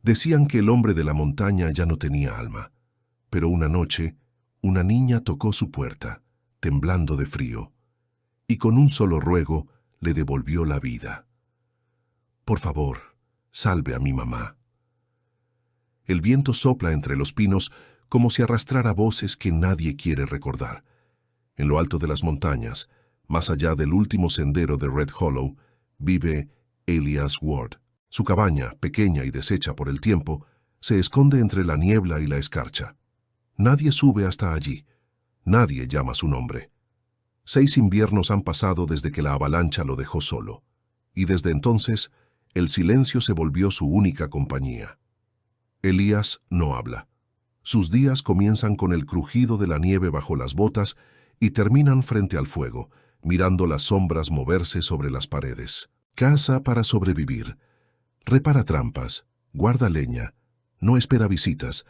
Decían que el hombre de la montaña ya no tenía alma, pero una noche, una niña tocó su puerta, temblando de frío, y con un solo ruego le devolvió la vida. «Por favor, salve a mi mamá». El viento sopla entre los pinos como si arrastrara voces que nadie quiere recordar. En lo alto de las montañas, más allá del último sendero de Red Hollow, vive Elias Ward. Su cabaña, pequeña y deshecha por el tiempo, se esconde entre la niebla y la escarcha. Nadie sube hasta allí. Nadie llama su nombre. 6 inviernos han pasado desde que la avalancha lo dejó solo, y desde entonces el silencio se volvió su única compañía. Elias no habla. Sus días comienzan con el crujido de la nieve bajo las botas y terminan frente al fuego, mirando las sombras moverse sobre las paredes. Caza para sobrevivir. Repara trampas, guarda leña, no espera visitas.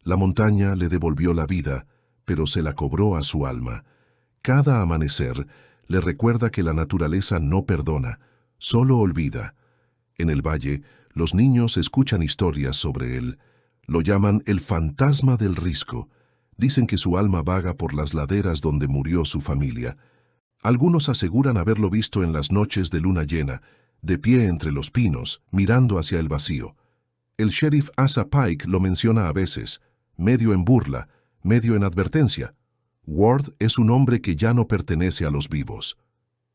La montaña le devolvió la vida, pero se la cobró a su alma. Cada amanecer le recuerda que la naturaleza no perdona, solo olvida. En el valle, los niños escuchan historias sobre él. Lo llaman el fantasma del risco. Dicen que su alma vaga por las laderas donde murió su familia. Algunos aseguran haberlo visto en las noches de luna llena, de pie entre los pinos, mirando hacia el vacío. El sheriff Asa Pike lo menciona a veces, medio en burla, medio en advertencia. Ward es un hombre que ya no pertenece a los vivos.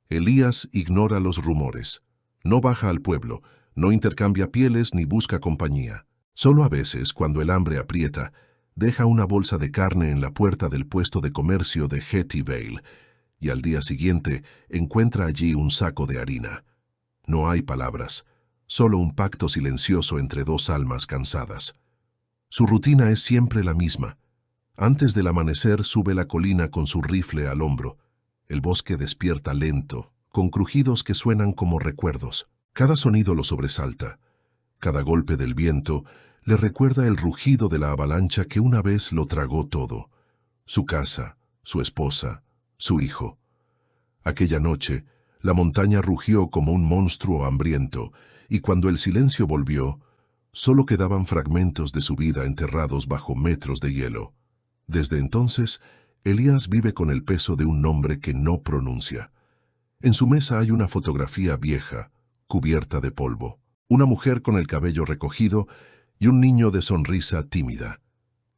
Elias ignora los rumores. No baja al pueblo, no intercambia pieles ni busca compañía. Solo a veces, cuando el hambre aprieta, deja una bolsa de carne en la puerta del puesto de comercio de Hetty Vale, y al día siguiente encuentra allí un saco de harina. No hay palabras, solo un pacto silencioso entre 2 almas cansadas. Su rutina es siempre la misma. Antes del amanecer sube la colina con su rifle al hombro. El bosque despierta lento, con crujidos que suenan como recuerdos. Cada sonido lo sobresalta. Cada golpe del viento le recuerda el rugido de la avalancha que una vez lo tragó todo. Su casa, su esposa, su hijo. Aquella noche, la montaña rugió como un monstruo hambriento, y cuando el silencio volvió, solo quedaban fragmentos de su vida enterrados bajo metros de hielo. Desde entonces, Elias vive con el peso de un nombre que no pronuncia. En su mesa hay una fotografía vieja, cubierta de polvo, una mujer con el cabello recogido y un niño de sonrisa tímida.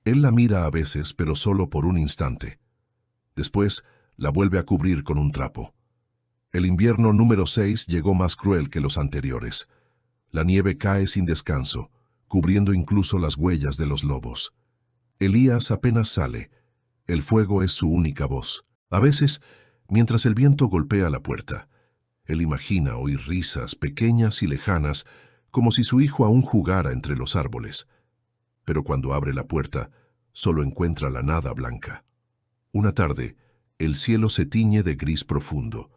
Él la mira a veces, pero solo por un instante. Después, la vuelve a cubrir con un trapo. El invierno número 6 llegó más cruel que los anteriores. La nieve cae sin descanso, cubriendo incluso las huellas de los lobos. Elias apenas sale. El fuego es su única voz. A veces, mientras el viento golpea la puerta, él imagina oír risas pequeñas y lejanas, como si su hijo aún jugara entre los árboles. Pero cuando abre la puerta, solo encuentra la nada blanca. Una tarde, el cielo se tiñe de gris profundo.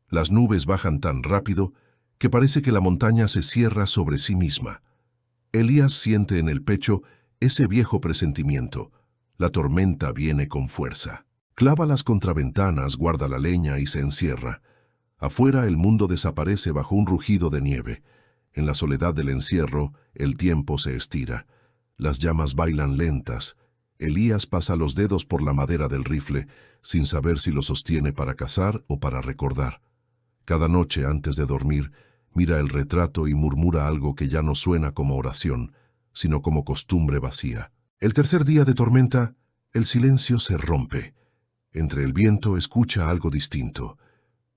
Las nubes bajan tan rápido que parece que la montaña se cierra sobre sí misma. Elias siente en el pecho ese viejo presentimiento. La tormenta viene con fuerza. Clava las contraventanas, guarda la leña y se encierra. Afuera el mundo desaparece bajo un rugido de nieve. En la soledad del encierro, el tiempo se estira. Las llamas bailan lentas. Elias pasa los dedos por la madera del rifle, sin saber si lo sostiene para cazar o para recordar. Cada noche, antes de dormir, mira el retrato y murmura algo que ya no suena como oración, sino como costumbre vacía. El tercer día de tormenta, el silencio se rompe. Entre el viento escucha algo distinto.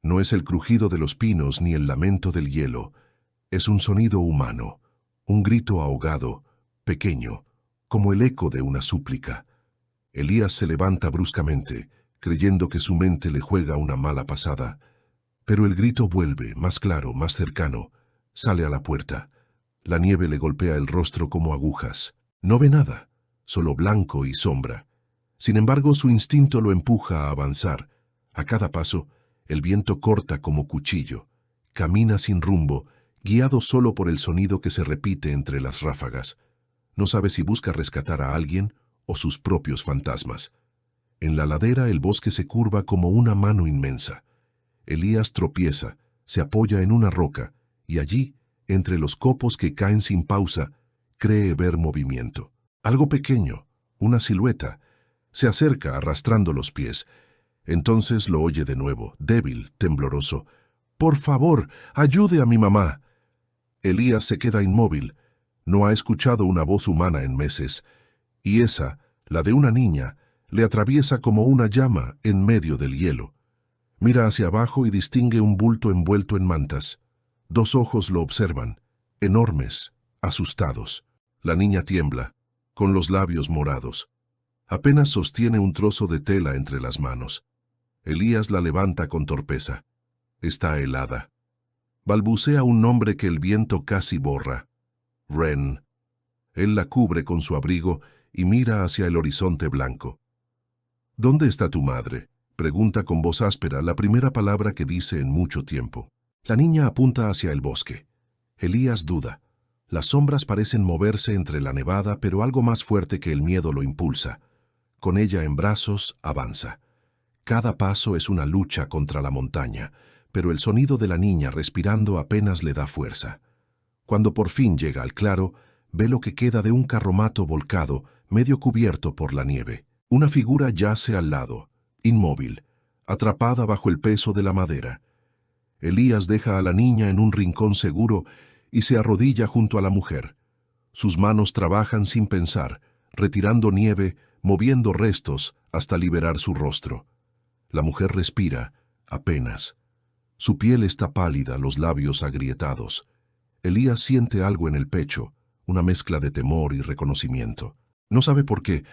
No es el crujido de los pinos ni el lamento del hielo. Es un sonido humano, un grito ahogado, pequeño, como el eco de una súplica. Elías se levanta bruscamente, creyendo que su mente le juega una mala pasada. Pero el grito vuelve, más claro, más cercano. Sale a la puerta. La nieve le golpea el rostro como agujas. No ve nada, solo blanco y sombra. Sin embargo, su instinto lo empuja a avanzar. A cada paso, el viento corta como cuchillo. Camina sin rumbo, guiado solo por el sonido que se repite entre las ráfagas. No sabe si busca rescatar a alguien o sus propios fantasmas. En la ladera el bosque se curva como una mano inmensa. Elías tropieza, se apoya en una roca, y allí, entre los copos que caen sin pausa, Cree ver movimiento. Algo pequeño, una silueta. Se acerca arrastrando los pies. Entonces lo oye de nuevo, débil, tembloroso. «Por favor, ayude a mi mamá». Elías se queda inmóvil. No ha escuchado una voz humana en meses. Y esa, la de una niña, le atraviesa como una llama en medio del hielo. Mira hacia abajo y distingue un bulto envuelto en mantas. 2 ojos lo observan, enormes, asustados. La niña tiembla, con los labios morados. Apenas sostiene un trozo de tela entre las manos. Elías la levanta con torpeza. Está helada. Balbucea un nombre que el viento casi borra. Ren. Él la cubre con su abrigo y mira hacia el horizonte blanco. «¿Dónde está tu madre?», pregunta con voz áspera, la primera palabra que dice en mucho tiempo. La niña apunta hacia el bosque. Elías duda. Las sombras parecen moverse entre la nevada, pero algo más fuerte que el miedo lo impulsa. Con ella en brazos, avanza. Cada paso es una lucha contra la montaña, pero el sonido de la niña respirando apenas le da fuerza. Cuando por fin llega al claro, ve lo que queda de un carromato volcado, medio cubierto por la nieve. Una figura yace al lado, inmóvil, atrapada bajo el peso de la madera. Elías deja a la niña en un rincón seguro y se arrodilla junto a la mujer. Sus manos trabajan sin pensar, retirando nieve, moviendo restos hasta liberar su rostro. La mujer respira, apenas. Su piel está pálida, los labios agrietados. Elías siente algo en el pecho, una mezcla de temor y reconocimiento. No sabe por qué,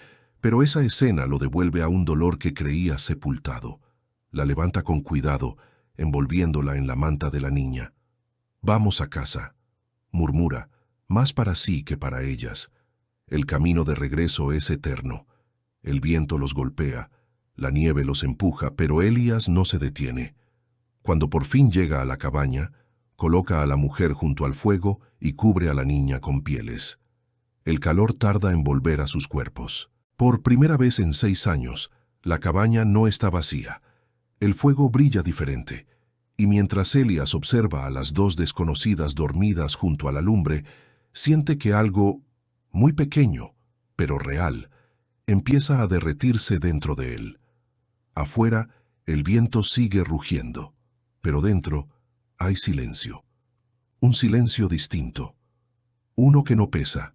pero esa escena lo devuelve a un dolor que creía sepultado. La levanta con cuidado, envolviéndola en la manta de la niña. «Vamos a casa», murmura, más para sí que para ellas. El camino de regreso es eterno. El viento los golpea, la nieve los empuja, pero Elías no se detiene. Cuando por fin llega a la cabaña, coloca a la mujer junto al fuego y cubre a la niña con pieles. El calor tarda en volver a sus cuerpos. Por primera vez en 6 años, la cabaña no está vacía. El fuego brilla diferente, y mientras Elías observa a las 2 desconocidas dormidas junto a la lumbre, siente que algo muy pequeño, pero real, empieza a derretirse dentro de él. Afuera, el viento sigue rugiendo, pero dentro hay silencio. Un silencio distinto. Uno que no pesa.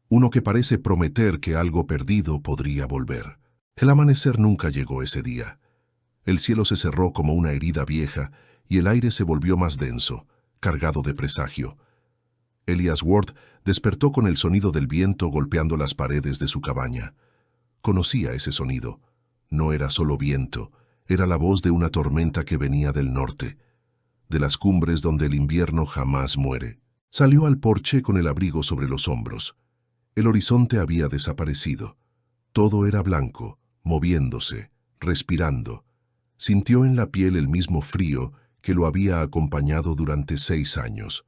Uno que parece prometer que algo perdido podría volver. El amanecer nunca llegó ese día. El cielo se cerró como una herida vieja y el aire se volvió más denso, cargado de presagio. Elías Ward despertó con el sonido del viento golpeando las paredes de su cabaña. Conocía ese sonido. No era solo viento, era la voz de una tormenta que venía del norte, de las cumbres donde el invierno jamás muere. Salió al porche con el abrigo sobre los hombros. El horizonte había desaparecido. Todo era blanco, moviéndose, respirando. Sintió en la piel el mismo frío que lo había acompañado durante 6 años.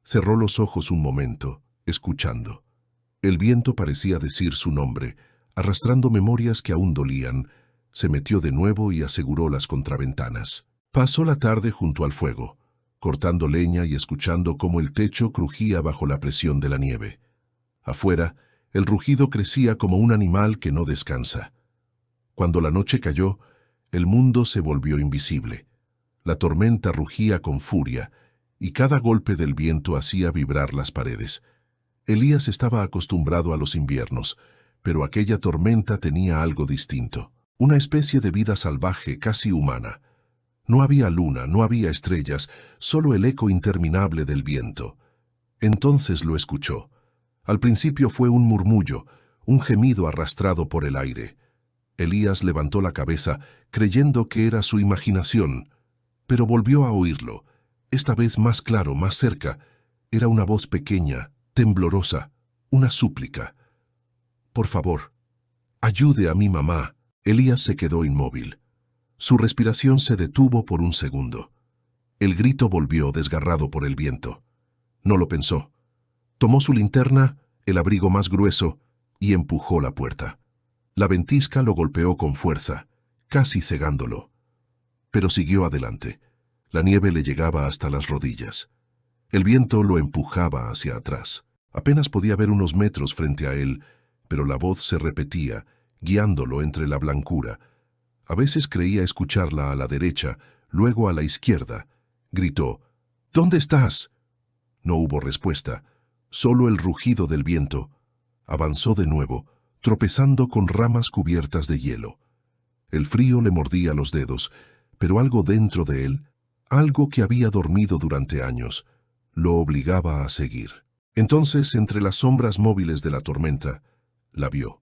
Cerró los ojos un momento, escuchando. El viento parecía decir su nombre, arrastrando memorias que aún dolían. Se metió de nuevo y aseguró las contraventanas. Pasó la tarde junto al fuego, cortando leña y escuchando cómo el techo crujía bajo la presión de la nieve. Afuera, el rugido crecía como un animal que no descansa. Cuando la noche cayó, el mundo se volvió invisible. La tormenta rugía con furia, y cada golpe del viento hacía vibrar las paredes. Elías estaba acostumbrado a los inviernos, pero aquella tormenta tenía algo distinto. Una especie de vida salvaje, casi humana. No había luna, no había estrellas, solo el eco interminable del viento. Entonces lo escuchó. Al principio fue un murmullo, un gemido arrastrado por el aire. Elías levantó la cabeza, creyendo que era su imaginación, pero volvió a oírlo, esta vez más claro, más cerca. Era una voz pequeña, temblorosa, una súplica. «Por favor, ayude a mi mamá». Elías se quedó inmóvil. Su respiración se detuvo por un segundo. El grito volvió desgarrado por el viento. No lo pensó. Tomó su linterna, el abrigo más grueso, y empujó la puerta. La ventisca lo golpeó con fuerza, casi cegándolo. Pero siguió adelante. La nieve le llegaba hasta las rodillas. El viento lo empujaba hacia atrás. Apenas podía ver unos metros frente a él, pero la voz se repetía, guiándolo entre la blancura. A veces creía escucharla a la derecha, luego a la izquierda. Gritó, «¿Dónde estás?». No hubo respuesta, solo el rugido del viento. Avanzó de nuevo, tropezando con ramas cubiertas de hielo. El frío le mordía los dedos, pero algo dentro de él, algo que había dormido durante años, lo obligaba a seguir. Entonces, entre las sombras móviles de la tormenta, la vio.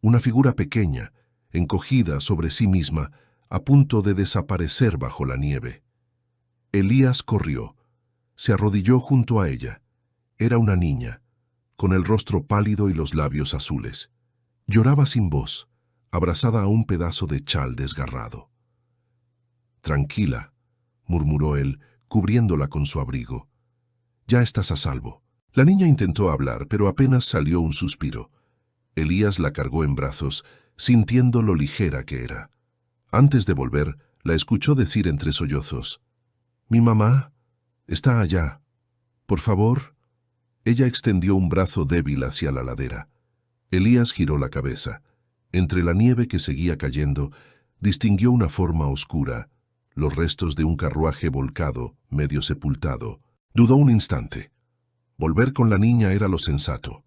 Una figura pequeña, encogida sobre sí misma, a punto de desaparecer bajo la nieve. Elías corrió. Se arrodilló junto a ella. Era una niña, con el rostro pálido y los labios azules. Lloraba sin voz, abrazada a un pedazo de chal desgarrado. «Tranquila», murmuró él, cubriéndola con su abrigo. «Ya estás a salvo». La niña intentó hablar, pero apenas salió un suspiro. Elías la cargó en brazos, sintiendo lo ligera que era. Antes de volver, la escuchó decir entre sollozos, «Mi mamá está allá. Por favor». Ella extendió un brazo débil hacia la ladera. Elías giró la cabeza. Entre la nieve que seguía cayendo, distinguió una forma oscura, los restos de un carruaje volcado, medio sepultado. Dudó un instante. Volver con la niña era lo sensato,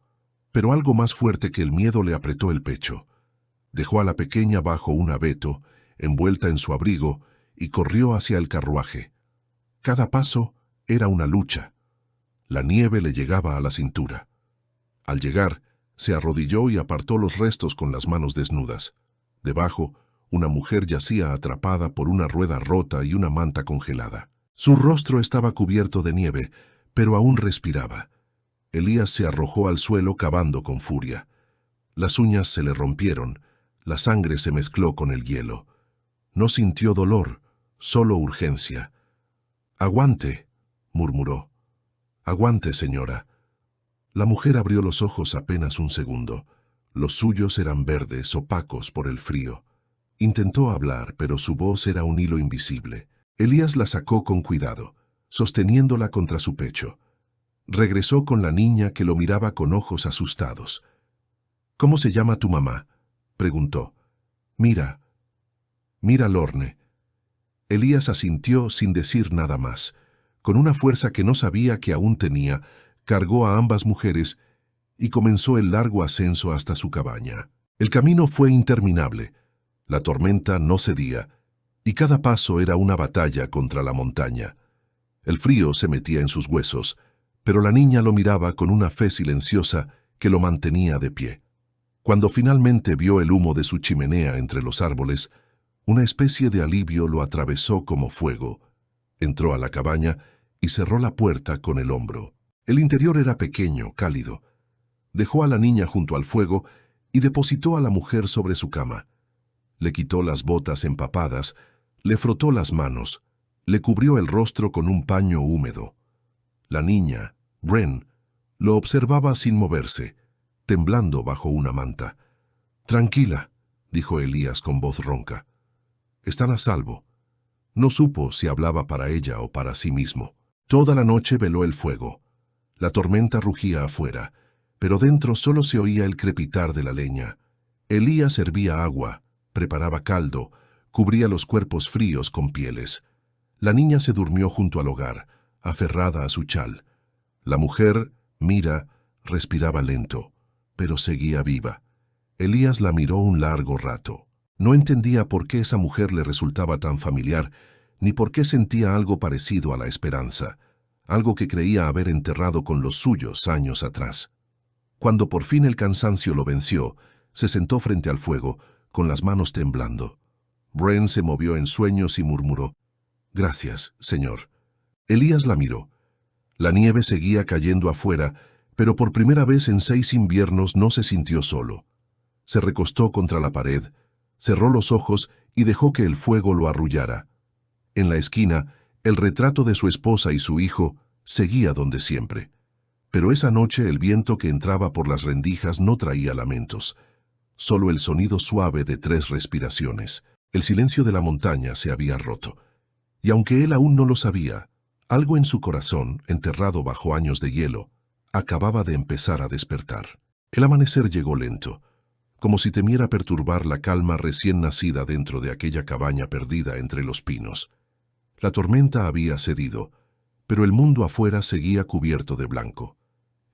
pero algo más fuerte que el miedo le apretó el pecho. Dejó a la pequeña bajo un abeto, envuelta en su abrigo, y corrió hacia el carruaje. Cada paso era una lucha. La nieve le llegaba a la cintura. Al llegar, se arrodilló y apartó los restos con las manos desnudas. Debajo, una mujer yacía atrapada por una rueda rota y una manta congelada. Su rostro estaba cubierto de nieve, pero aún respiraba. Elías se arrojó al suelo cavando con furia. Las uñas se le rompieron, la sangre se mezcló con el hielo. No sintió dolor, solo urgencia. «Aguante», murmuró. «Aguante, señora». La mujer abrió los ojos apenas un segundo. Los suyos eran verdes, opacos por el frío. Intentó hablar, pero su voz era un hilo invisible. Elías la sacó con cuidado, sosteniéndola contra su pecho. Regresó con la niña que lo miraba con ojos asustados. «¿Cómo se llama tu mamá?», preguntó. Mira, Lorne». Elías asintió sin decir nada más. Con una fuerza que no sabía que aún tenía, cargó a ambas mujeres y comenzó el largo ascenso hasta su cabaña. El camino fue interminable. La tormenta no cedía, y cada paso era una batalla contra la montaña. El frío se metía en sus huesos, pero la niña lo miraba con una fe silenciosa que lo mantenía de pie. Cuando finalmente vio el humo de su chimenea entre los árboles, una especie de alivio lo atravesó como fuego. Entró a la cabaña y cerró la puerta con el hombro. El interior era pequeño, cálido. Dejó a la niña junto al fuego y depositó a la mujer sobre su cama. Le quitó las botas empapadas, le frotó las manos, le cubrió el rostro con un paño húmedo. La niña, Bren, lo observaba sin moverse, temblando bajo una manta. «Tranquila», dijo Elías con voz ronca. «Están a salvo». No supo si hablaba para ella o para sí mismo. Toda la noche veló el fuego. La tormenta rugía afuera, pero dentro solo se oía el crepitar de la leña. Elías servía agua, preparaba caldo, cubría los cuerpos fríos con pieles. La niña se durmió junto al hogar, aferrada a su chal. La mujer, Mira, respiraba lento, pero seguía viva. Elías la miró un largo rato. No entendía por qué esa mujer le resultaba tan familiar, ni por qué sentía algo parecido a la esperanza, algo que creía haber enterrado con los suyos años atrás. Cuando por fin el cansancio lo venció, se sentó frente al fuego, con las manos temblando. Bren se movió en sueños y murmuró, «Gracias, señor». Elías la miró. La nieve seguía cayendo afuera, pero por primera vez en 6 inviernos no se sintió solo. Se recostó contra la pared, cerró los ojos y dejó que el fuego lo arrullara. En la esquina, el retrato de su esposa y su hijo seguía donde siempre. Pero esa noche el viento que entraba por las rendijas no traía lamentos, solo el sonido suave de 3 respiraciones. El silencio de la montaña se había roto. Y aunque él aún no lo sabía, algo en su corazón, enterrado bajo años de hielo, acababa de empezar a despertar. El amanecer llegó lento, como si temiera perturbar la calma recién nacida dentro de aquella cabaña perdida entre los pinos. La tormenta había cedido, pero el mundo afuera seguía cubierto de blanco.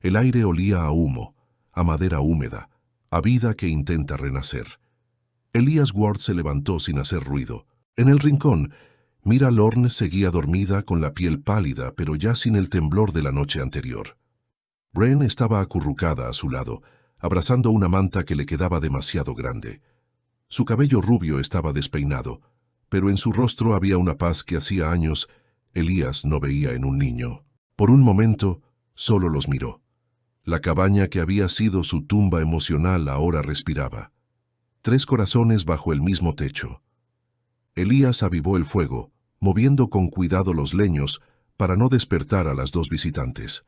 El aire olía a humo, a madera húmeda, a vida que intenta renacer. Elias Ward se levantó sin hacer ruido. En el rincón, Mira Lorne seguía dormida con la piel pálida, pero ya sin el temblor de la noche anterior. Wren estaba acurrucada a su lado, abrazando una manta que le quedaba demasiado grande. Su cabello rubio estaba despeinado, pero en su rostro había una paz que hacía años Elias no veía en un niño. Por un momento, solo los miró. La cabaña que había sido su tumba emocional ahora respiraba. 3 corazones bajo el mismo techo. Elias avivó el fuego, moviendo con cuidado los leños para no despertar a las 2 visitantes.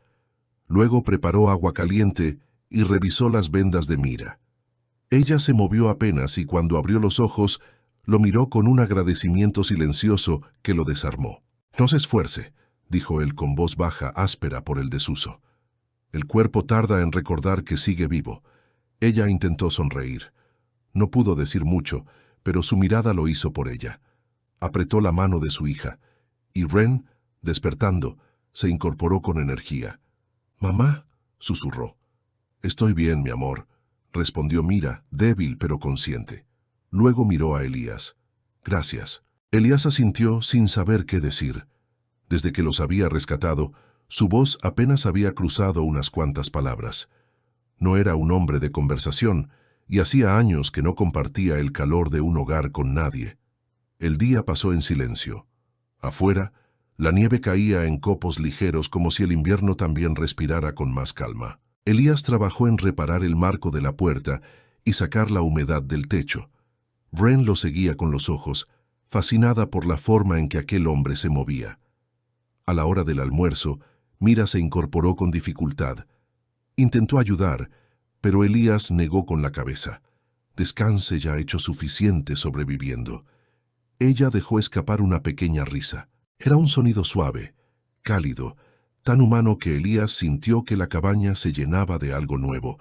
Luego preparó agua caliente y revisó las vendas de Mira. Ella se movió apenas y cuando abrió los ojos, lo miró con un agradecimiento silencioso que lo desarmó. «No se esfuerce», dijo él con voz baja, áspera por el desuso. «El cuerpo tarda en recordar que sigue vivo». Ella intentó sonreír. No pudo decir mucho, pero su mirada lo hizo por ella. Apretó la mano de su hija, y Wren, despertando, se incorporó con energía. «Mamá», susurró. «Estoy bien, mi amor», respondió Mira, débil pero consciente. Luego miró a Elias. «Gracias». Elias asintió sin saber qué decir. Desde que los había rescatado, su voz apenas había cruzado unas cuantas palabras. No era un hombre de conversación, y hacía años que no compartía el calor de un hogar con nadie. El día pasó en silencio. Afuera, la nieve caía en copos ligeros como si el invierno también respirara con más calma. Elias trabajó en reparar el marco de la puerta y sacar la humedad del techo. Wren lo seguía con los ojos, fascinada por la forma en que aquel hombre se movía. A la hora del almuerzo, Mira se incorporó con dificultad. Intentó ayudar, pero Elias negó con la cabeza. «Descanse, ya ha hecho suficiente sobreviviendo». Ella dejó escapar una pequeña risa. Era un sonido suave, cálido, tan humano que Elias sintió que la cabaña se llenaba de algo nuevo.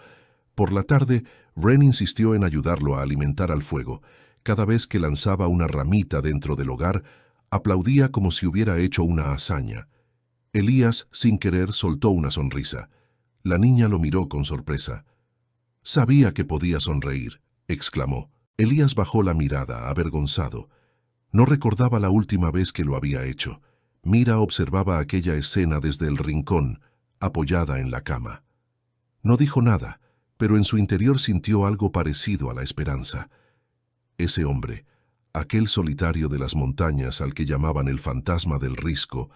Por la tarde, Wren insistió en ayudarlo a alimentar al fuego. Cada vez que lanzaba una ramita dentro del hogar, aplaudía como si hubiera hecho una hazaña. Elias, sin querer, soltó una sonrisa. La niña lo miró con sorpresa. «Sabía que podía sonreír», exclamó. Elias bajó la mirada, avergonzado. No recordaba la última vez que lo había hecho. Mira observaba aquella escena desde el rincón, apoyada en la cama. No dijo nada, pero en su interior sintió algo parecido a la esperanza. Ese hombre, aquel solitario de las montañas al que llamaban el fantasma del risco,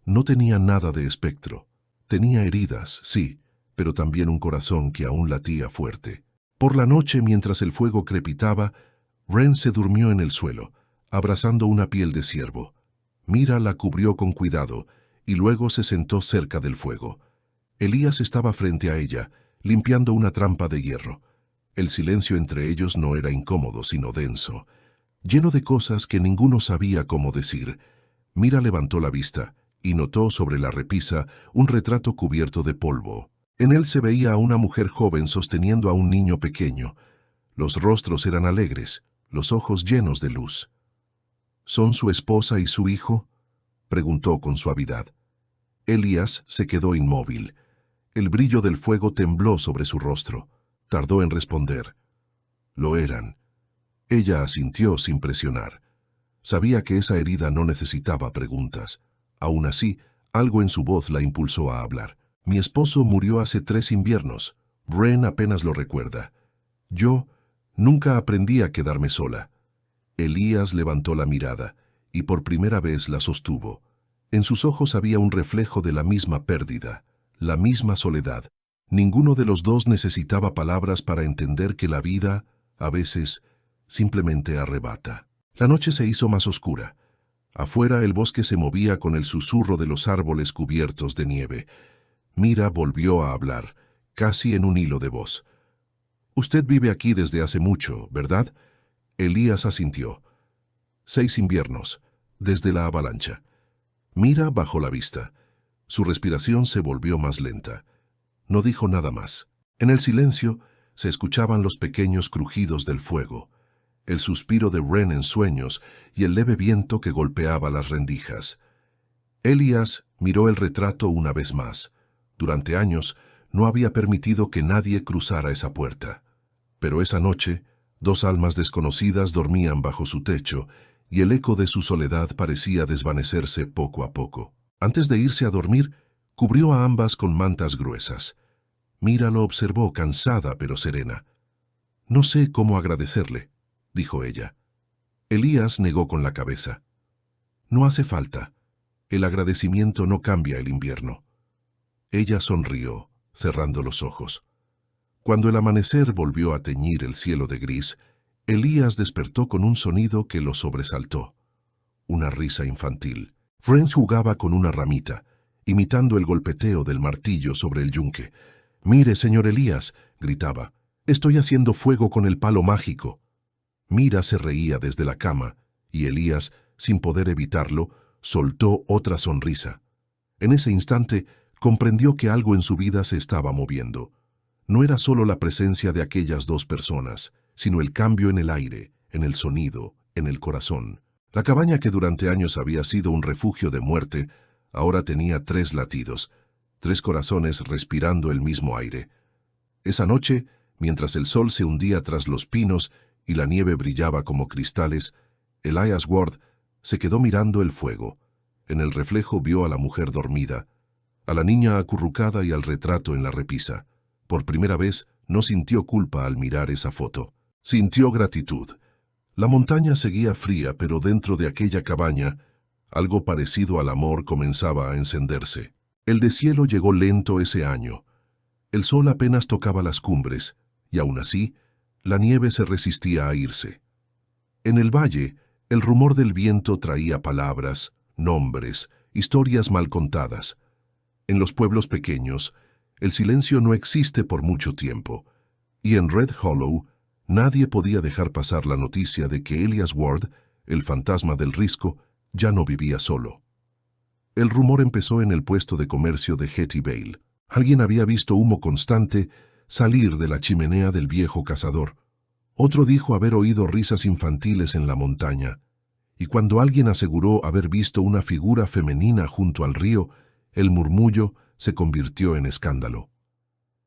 no tenía nada de espectro. Tenía heridas, sí, pero también un corazón que aún latía fuerte. Por la noche, mientras el fuego crepitaba, Wren se durmió en el suelo, abrazando una piel de ciervo. Mira la cubrió con cuidado y luego se sentó cerca del fuego. Elias estaba frente a ella, limpiando una trampa de hierro. El silencio entre ellos no era incómodo, sino denso, lleno de cosas que ninguno sabía cómo decir. Mira levantó la vista y notó sobre la repisa un retrato cubierto de polvo. En él se veía a una mujer joven sosteniendo a un niño pequeño. Los rostros eran alegres, los ojos llenos de luz. ¿Son su esposa y su hijo?, preguntó con suavidad. Elias se quedó inmóvil. El brillo del fuego tembló sobre su rostro. Tardó en responder. Lo eran. Ella asintió sin presionar. Sabía que esa herida no necesitaba preguntas. Aún así, algo en su voz la impulsó a hablar. Mi esposo murió hace 3 inviernos. Wren apenas lo recuerda. Yo nunca aprendí a quedarme sola. Elias levantó la mirada, y por primera vez la sostuvo. En sus ojos había un reflejo de la misma pérdida, la misma soledad. Ninguno de los dos necesitaba palabras para entender que la vida, a veces, simplemente arrebata. La noche se hizo más oscura. Afuera el bosque se movía con el susurro de los árboles cubiertos de nieve. Mira volvió a hablar, casi en un hilo de voz. «Usted vive aquí desde hace mucho, ¿verdad?». Elias asintió. 6 inviernos, desde la avalancha. Mira bajó la vista. Su respiración se volvió más lenta. No dijo nada más. En el silencio se escuchaban los pequeños crujidos del fuego, el suspiro de Wren en sueños y el leve viento que golpeaba las rendijas. Elias miró el retrato una vez más. Durante años no había permitido que nadie cruzara esa puerta. Pero esa noche, dos almas desconocidas dormían bajo su techo y el eco de su soledad parecía desvanecerse poco a poco. Antes de irse a dormir, cubrió a ambas con mantas gruesas. Mira lo observó, cansada pero serena. «No sé cómo agradecerle», dijo ella. Elías negó con la cabeza. «No hace falta. El agradecimiento no cambia el invierno». Ella sonrió, cerrando los ojos. Cuando el amanecer volvió a teñir el cielo de gris, Elías despertó con un sonido que lo sobresaltó. Una risa infantil. Wren jugaba con una ramita, imitando el golpeteo del martillo sobre el yunque. «Mire, señor Elías», gritaba, «estoy haciendo fuego con el palo mágico». Mira se reía desde la cama, y Elías, sin poder evitarlo, soltó otra sonrisa. En ese instante, comprendió que algo en su vida se estaba moviendo. No era solo la presencia de aquellas dos personas, sino el cambio en el aire, en el sonido, en el corazón. La cabaña que durante años había sido un refugio de muerte, ahora tenía 3 latidos, 3 corazones respirando el mismo aire. Esa noche, mientras el sol se hundía tras los pinos y la nieve brillaba como cristales, Elias Ward se quedó mirando el fuego. En el reflejo vio a la mujer dormida, a la niña acurrucada y al retrato en la repisa. Por primera vez no sintió culpa al mirar esa foto. Sintió gratitud. La montaña seguía fría, pero dentro de aquella cabaña, algo parecido al amor comenzaba a encenderse. El deshielo llegó lento ese año. El sol apenas tocaba las cumbres, y aún así, la nieve se resistía a irse. En el valle, el rumor del viento traía palabras, nombres, historias mal contadas. En los pueblos pequeños, el silencio no existe por mucho tiempo, y en Red Hollow nadie podía dejar pasar la noticia de que Elias Ward, el fantasma del risco, ya no vivía solo. El rumor empezó en el puesto de comercio de Hetty Vale. Alguien había visto humo constante salir de la chimenea del viejo cazador. Otro dijo haber oído risas infantiles en la montaña, y cuando alguien aseguró haber visto una figura femenina junto al río, el murmullo se convirtió en escándalo.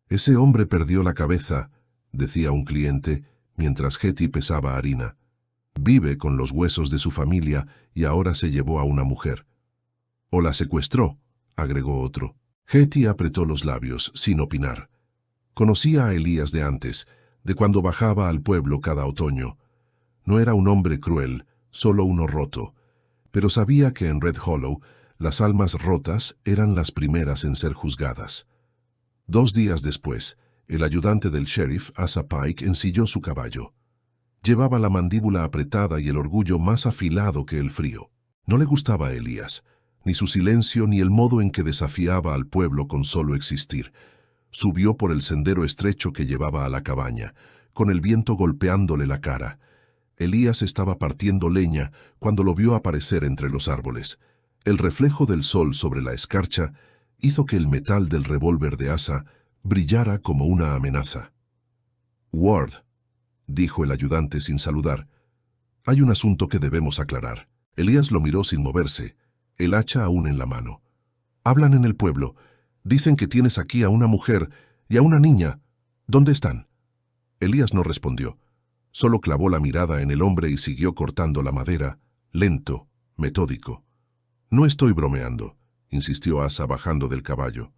«Ese hombre perdió la cabeza», decía un cliente, mientras Hetty pesaba harina. «Vive con los huesos de su familia y ahora se llevó a una mujer». «O la secuestró», agregó otro. Hetty apretó los labios, sin opinar. Conocía a Elías de antes, de cuando bajaba al pueblo cada otoño. No era un hombre cruel, solo uno roto, pero sabía que en Red Hollow las almas rotas eran las primeras en ser juzgadas. 2 días después, el ayudante del sheriff, Asa Pike, ensilló su caballo. Llevaba la mandíbula apretada y el orgullo más afilado que el frío. No le gustaba a Elías, ni su silencio ni el modo en que desafiaba al pueblo con solo existir. Subió por el sendero estrecho que llevaba a la cabaña, con el viento golpeándole la cara. Elías estaba partiendo leña cuando lo vio aparecer entre los árboles. El reflejo del sol sobre la escarcha hizo que el metal del revólver de Asa brillara como una amenaza. «Ward», dijo el ayudante sin saludar, «hay un asunto que debemos aclarar». Elías lo miró sin moverse, el hacha aún en la mano. «Hablan en el pueblo. Dicen que tienes aquí a una mujer y a una niña. ¿Dónde están?» Elías no respondió. Solo clavó la mirada en el hombre y siguió cortando la madera, lento, metódico. «No estoy bromeando», insistió Asa bajando del caballo.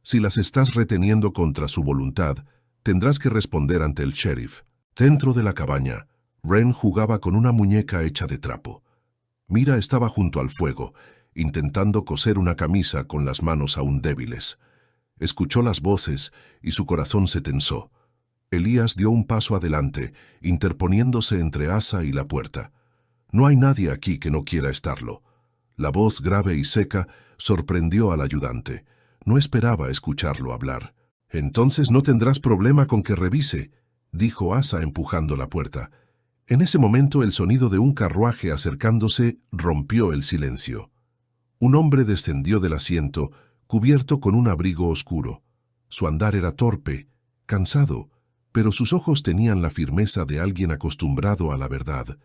«Si las estás reteniendo contra su voluntad, tendrás que responder ante el sheriff». Dentro de la cabaña, Wren jugaba con una muñeca hecha de trapo. Mira estaba junto al fuego, intentando coser una camisa con las manos aún débiles. Escuchó las voces y su corazón se tensó. Elías dio un paso adelante, interponiéndose entre Asa y la puerta. «No hay nadie aquí que no quiera estarlo». La voz grave y seca sorprendió al ayudante. No esperaba escucharlo hablar. «Entonces no tendrás problema con que revise», dijo Asa empujando la puerta. En ese momento el sonido de un carruaje acercándose rompió el silencio. Un hombre descendió del asiento, cubierto con un abrigo oscuro. Su andar era torpe, cansado, pero sus ojos tenían la firmeza de alguien acostumbrado a la verdad.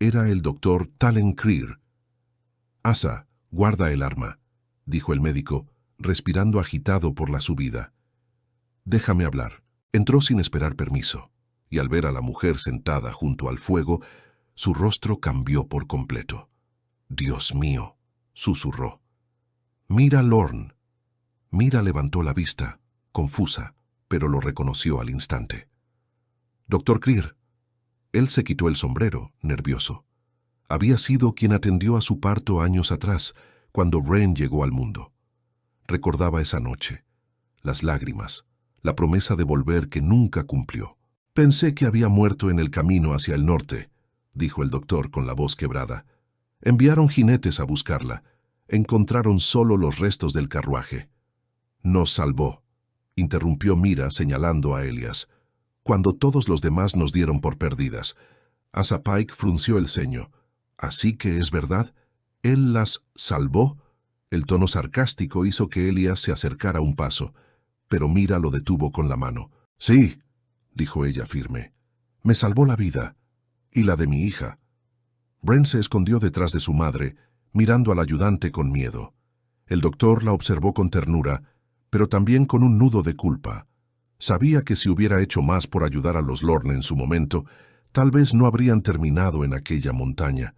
Era el doctor Talen Creer. «Asa, guarda el arma», dijo el médico, respirando agitado por la subida. «Déjame hablar». Entró sin esperar permiso, y al ver a la mujer sentada junto al fuego, su rostro cambió por completo. «Dios mío», susurró. «Mira, Lorne». Mira levantó la vista, confusa, pero lo reconoció al instante. «Doctor Creer». Él se quitó el sombrero, nervioso. Había sido quien atendió a su parto años atrás, cuando Wren llegó al mundo. Recordaba esa noche, las lágrimas, la promesa de volver que nunca cumplió. «Pensé que había muerto en el camino hacia el norte», dijo el doctor con la voz quebrada. «Enviaron jinetes a buscarla. Encontraron solo los restos del carruaje». «Nos salvó», interrumpió Mira señalando a Elias, «cuando todos los demás nos dieron por perdidas». Asa Pike frunció el ceño. «¿Así que es verdad? ¿Él las salvó?» El tono sarcástico hizo que Elias se acercara un paso, pero Mira lo detuvo con la mano. «Sí», dijo ella firme, «me salvó la vida, y la de mi hija». Wren se escondió detrás de su madre, mirando al ayudante con miedo. El doctor la observó con ternura, pero también con un nudo de culpa. Sabía que si hubiera hecho más por ayudar a los Lorne en su momento, tal vez no habrían terminado en aquella montaña.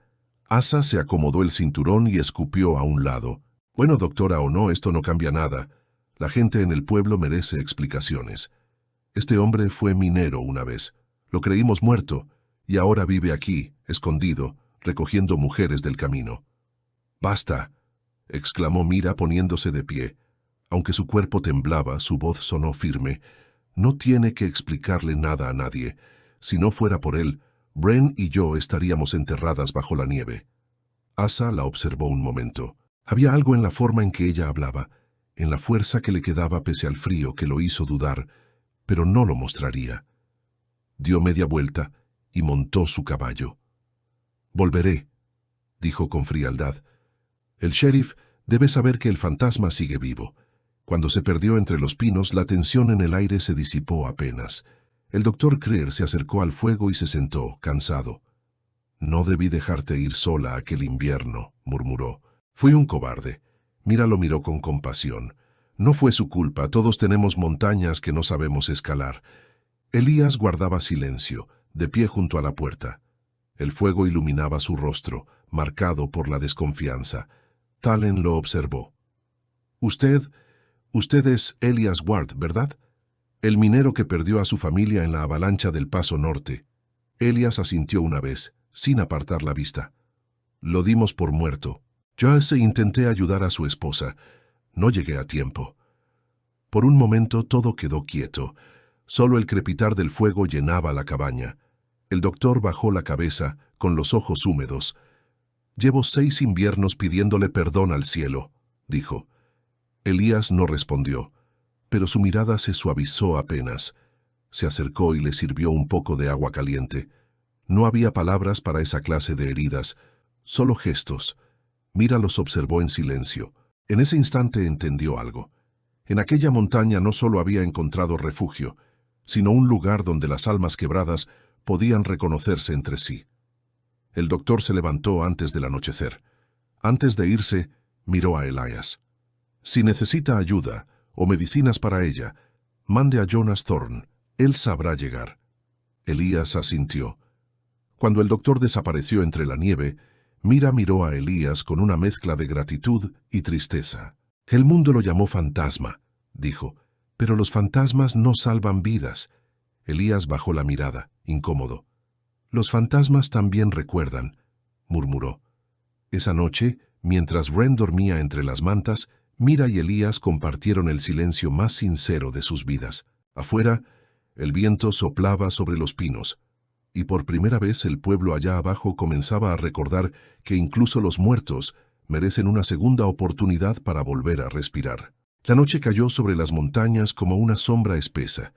Asa se acomodó el cinturón y escupió a un lado. «Bueno, doctora o no, esto no cambia nada. La gente en el pueblo merece explicaciones. Este hombre fue minero una vez. Lo creímos muerto, y ahora vive aquí, escondido, recogiendo mujeres del camino». «Basta», exclamó Mira poniéndose de pie. Aunque su cuerpo temblaba, su voz sonó firme. «No tiene que explicarle nada a nadie. Si no fuera por él, Wren y yo estaríamos enterradas bajo la nieve». Asa la observó un momento. Había algo en la forma en que ella hablaba, en la fuerza que le quedaba pese al frío que lo hizo dudar, pero no lo mostraría. Dio media vuelta y montó su caballo. «Volveré», dijo con frialdad. «El sheriff debe saber que el fantasma sigue vivo». Cuando se perdió entre los pinos, la tensión en el aire se disipó apenas. El doctor Creer se acercó al fuego y se sentó, cansado. «No debí dejarte ir sola aquel invierno», murmuró. «Fui un cobarde». Mira lo miró con compasión. «No fue su culpa, todos tenemos montañas que no sabemos escalar». Elías guardaba silencio, de pie junto a la puerta. El fuego iluminaba su rostro, marcado por la desconfianza. Talen lo observó. Usted es Elias Ward, ¿verdad? El minero que perdió a su familia en la avalancha del Paso Norte». Elias asintió una vez, sin apartar la vista. «Lo dimos por muerto. Yo intenté ayudar a su esposa. No llegué a tiempo». Por un momento todo quedó quieto. Solo el crepitar del fuego llenaba la cabaña. El doctor bajó la cabeza, con los ojos húmedos. «Llevo 6 inviernos pidiéndole perdón al cielo», dijo. Elías no respondió, pero su mirada se suavizó apenas. Se acercó y le sirvió un poco de agua caliente. No había palabras para esa clase de heridas, solo gestos. Mira los observó en silencio. En ese instante entendió algo. En aquella montaña no solo había encontrado refugio, sino un lugar donde las almas quebradas podían reconocerse entre sí. El doctor se levantó antes del anochecer. Antes de irse, miró a Elias. «Si necesita ayuda o medicinas para ella, mande a Jonas Thorne. Él sabrá llegar». Elías asintió. Cuando el doctor desapareció entre la nieve, Mira miró a Elías con una mezcla de gratitud y tristeza. «El mundo lo llamó fantasma», dijo, «pero los fantasmas no salvan vidas». Elías bajó la mirada, incómodo. «Los fantasmas también recuerdan», murmuró. Esa noche, mientras Wren dormía entre las mantas, Mira y Elías compartieron el silencio más sincero de sus vidas. Afuera, el viento soplaba sobre los pinos, y por primera vez el pueblo allá abajo comenzaba a recordar que incluso los muertos merecen una segunda oportunidad para volver a respirar. La noche cayó sobre las montañas como una sombra espesa.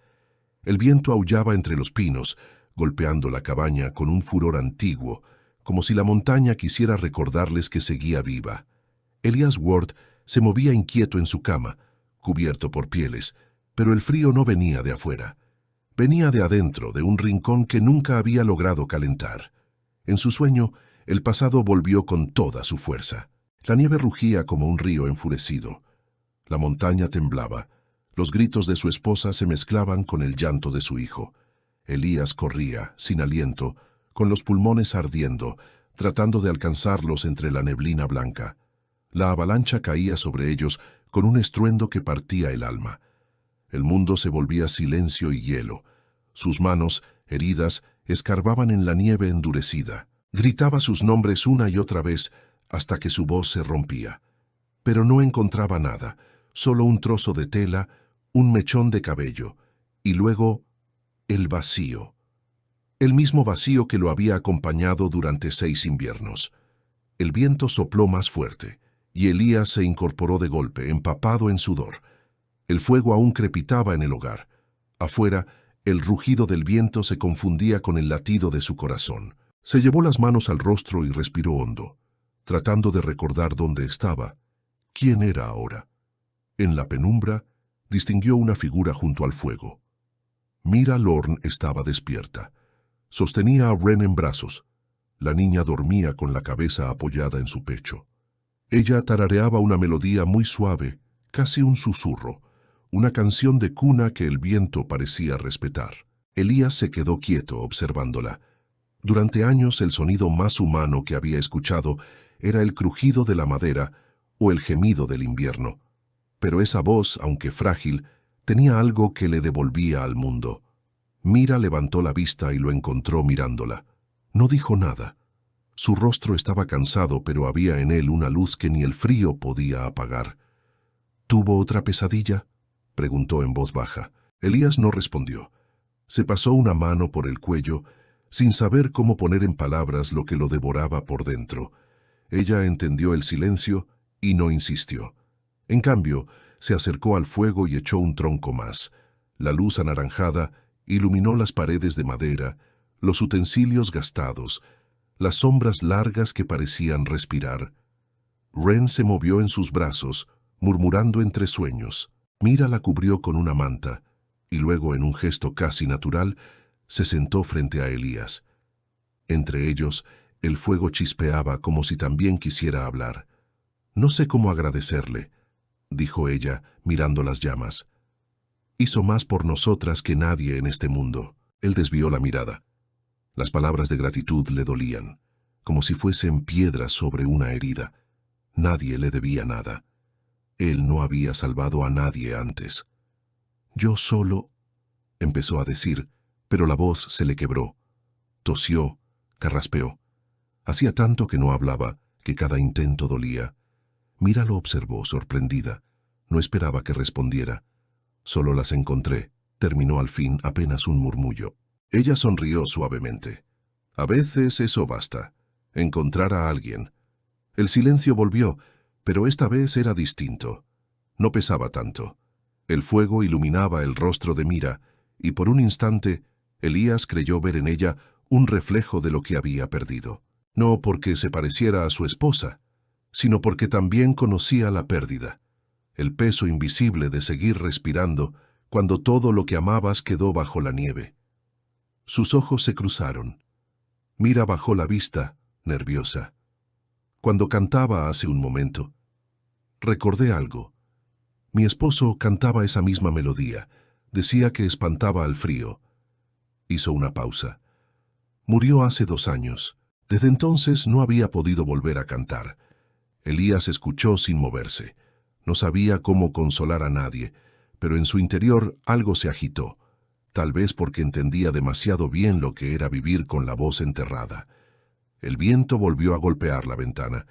El viento aullaba entre los pinos, golpeando la cabaña con un furor antiguo, como si la montaña quisiera recordarles que seguía viva. Elias Ward se movía inquieto en su cama, cubierto por pieles, Pero el frío no venía de afuera. Venía de adentro, de un rincón que nunca había logrado calentar. En su sueño, el pasado volvió con toda su fuerza. La nieve rugía como un río enfurecido. La montaña temblaba. Los gritos de su esposa se mezclaban con el llanto de su hijo. Elías corría, sin aliento, con los pulmones ardiendo, tratando de alcanzarlos entre la neblina blanca. La avalancha caía sobre ellos con un estruendo que partía el alma. El mundo se volvía silencio y hielo. Sus manos, heridas, escarbaban en la nieve endurecida. Gritaba sus nombres una y otra vez hasta que su voz se rompía. Pero no encontraba nada, solo un trozo de tela, un mechón de cabello, y luego el vacío. El mismo vacío que lo había acompañado durante 6 inviernos. El viento sopló más fuerte, y Elías se incorporó de golpe, empapado en sudor. El fuego aún crepitaba en el hogar. Afuera, el rugido del viento se confundía con el latido de su corazón. Se llevó las manos al rostro y respiró hondo, tratando de recordar dónde estaba. ¿Quién era ahora? En la penumbra, distinguió una figura junto al fuego. Mira Lorne estaba despierta. Sostenía a Wren en brazos. La niña dormía con la cabeza apoyada en su pecho. Ella tarareaba una melodía muy suave, casi un susurro, una canción de cuna que el viento parecía respetar. Elías se quedó quieto observándola. Durante años el sonido más humano que había escuchado era el crujido de la madera o el gemido del invierno. Pero esa voz, aunque frágil, tenía algo que le devolvía al mundo. Mira levantó la vista y lo encontró mirándola. No dijo nada. Su rostro estaba cansado, pero había en él una luz que ni el frío podía apagar. ¿Tuvo otra pesadilla?, preguntó en voz baja. Elías no respondió. Se pasó una mano por el cuello, sin saber cómo poner en palabras lo que lo devoraba por dentro. Ella entendió el silencio y no insistió. En cambio, se acercó al fuego y echó un tronco más. La luz anaranjada iluminó las paredes de madera, los utensilios gastados, las sombras largas que parecían respirar. Wren se movió en sus brazos, murmurando entre sueños. Mira la cubrió con una manta, y luego, en un gesto casi natural, se sentó frente a Elías. Entre ellos, el fuego chispeaba como si también quisiera hablar. «No sé cómo agradecerle», dijo ella, mirando las llamas. «Hizo más por nosotras que nadie en este mundo». Él desvió la mirada. Las palabras de gratitud le dolían, como si fuesen piedras sobre una herida. Nadie le debía nada. Él no había salvado a nadie antes. «Yo solo», empezó a decir, pero la voz se le quebró. Tosió, carraspeó. Hacía tanto que no hablaba, que cada intento dolía. Mira lo observó, sorprendida. No esperaba que respondiera. «Solo las encontré», terminó al fin apenas un murmullo. Ella sonrió suavemente. «A veces eso basta. Encontrar a alguien». El silencio volvió, pero esta vez era distinto. No pesaba tanto. El fuego iluminaba el rostro de Mira, y por un instante Elías creyó ver en ella un reflejo de lo que había perdido. No porque se pareciera a su esposa, sino porque también conocía la pérdida, el peso invisible de seguir respirando cuando todo lo que amabas quedó bajo la nieve. Sus ojos se cruzaron. Mira bajó la vista, nerviosa. Cuando cantaba hace un momento, recordé algo. Mi esposo cantaba esa misma melodía. Decía que espantaba al frío. Hizo una pausa. Murió hace 2 años. Desde entonces no había podido volver a cantar. Elías escuchó sin moverse. No sabía cómo consolar a nadie, pero en su interior algo se agitó, tal vez porque entendía demasiado bien lo que era vivir con la voz enterrada. El viento volvió a golpear la ventana.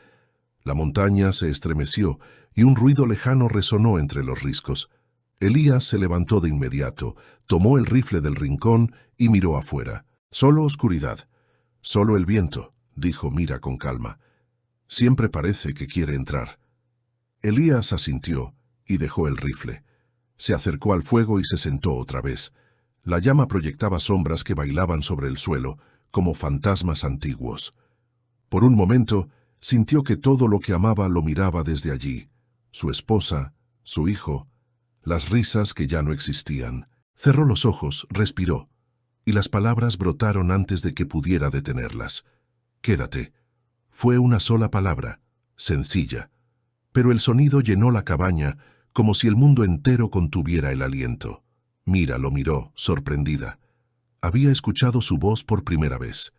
La montaña se estremeció y un ruido lejano resonó entre los riscos. Elías se levantó de inmediato, tomó el rifle del rincón y miró afuera. Solo oscuridad. Solo el viento, dijo Mira con calma. Siempre parece que quiere entrar. Elías asintió y dejó el rifle. Se acercó al fuego y se sentó otra vez. La llama proyectaba sombras que bailaban sobre el suelo, como fantasmas antiguos. Por un momento, sintió que todo lo que amaba lo miraba desde allí. Su esposa, su hijo, las risas que ya no existían. Cerró los ojos, respiró, y las palabras brotaron antes de que pudiera detenerlas. «Quédate». Fue una sola palabra, sencilla, pero el sonido llenó la cabaña como si el mundo entero contuviera el aliento. Mira lo miró, sorprendida. Había escuchado su voz por primera vez.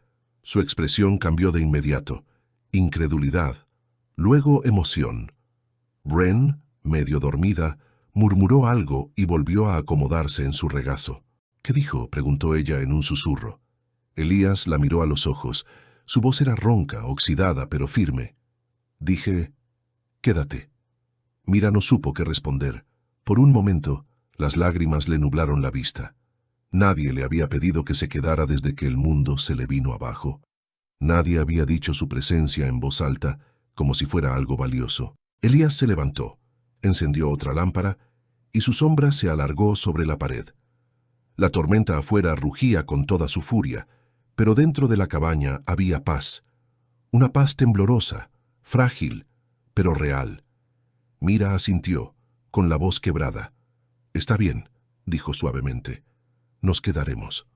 Su expresión cambió de inmediato. Incredulidad, luego emoción. Wren, medio dormida, murmuró algo y volvió a acomodarse en su regazo. «¿Qué dijo?», preguntó ella en un susurro. Elías la miró a los ojos. Su voz era ronca, oxidada, pero firme. «Dije, quédate». Mira no supo qué responder. Por un momento, las lágrimas le nublaron la vista. Nadie le había pedido que se quedara desde que el mundo se le vino abajo. Nadie había dicho su presencia en voz alta, como si fuera algo valioso. Elías se levantó, encendió otra lámpara, y su sombra se alargó sobre la pared. La tormenta afuera rugía con toda su furia, pero dentro de la cabaña había paz. Una paz temblorosa, frágil, pero real. Mira asintió, con la voz quebrada. «Está bien», dijo suavemente. «Nos quedaremos».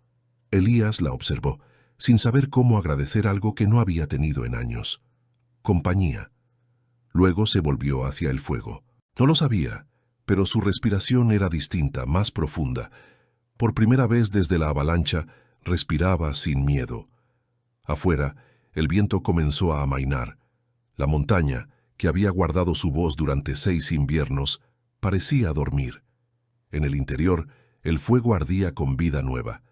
Elías la observó, sin saber cómo agradecer algo que no había tenido en años. Compañía. Luego se volvió hacia el fuego. No lo sabía, pero su respiración era distinta, más profunda. Por primera vez desde la avalancha, respiraba sin miedo. Afuera, el viento comenzó a amainar. La montaña, que había guardado su voz durante 6 inviernos, parecía dormir. En el interior, el fuego ardía con vida nueva.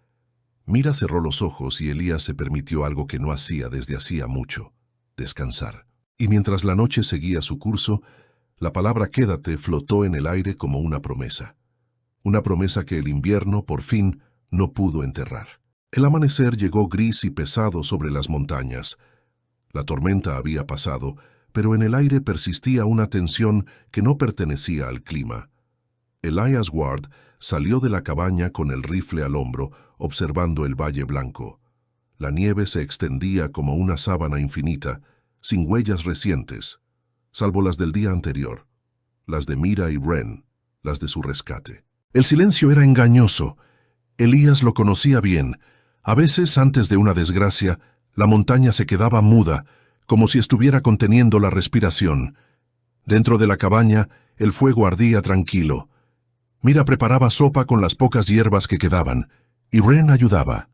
Mira cerró los ojos y Elías se permitió algo que no hacía desde hacía mucho: descansar. Y mientras la noche seguía su curso, la palabra «quédate» flotó en el aire como una promesa. Una promesa que el invierno, por fin, no pudo enterrar. El amanecer llegó gris y pesado sobre las montañas. La tormenta había pasado, pero en el aire persistía una tensión que no pertenecía al clima. Elías Ward salió de la cabaña con el rifle al hombro, observando el valle blanco. La nieve se extendía como una sábana infinita, sin huellas recientes, salvo las del día anterior, las de Mira y Wren, las de su rescate. El silencio era engañoso. Elías lo conocía bien. A veces, antes de una desgracia, la montaña se quedaba muda, como si estuviera conteniendo la respiración. Dentro de la cabaña, el fuego ardía tranquilo. Mira preparaba sopa con las pocas hierbas que quedaban, y Wren ayudaba,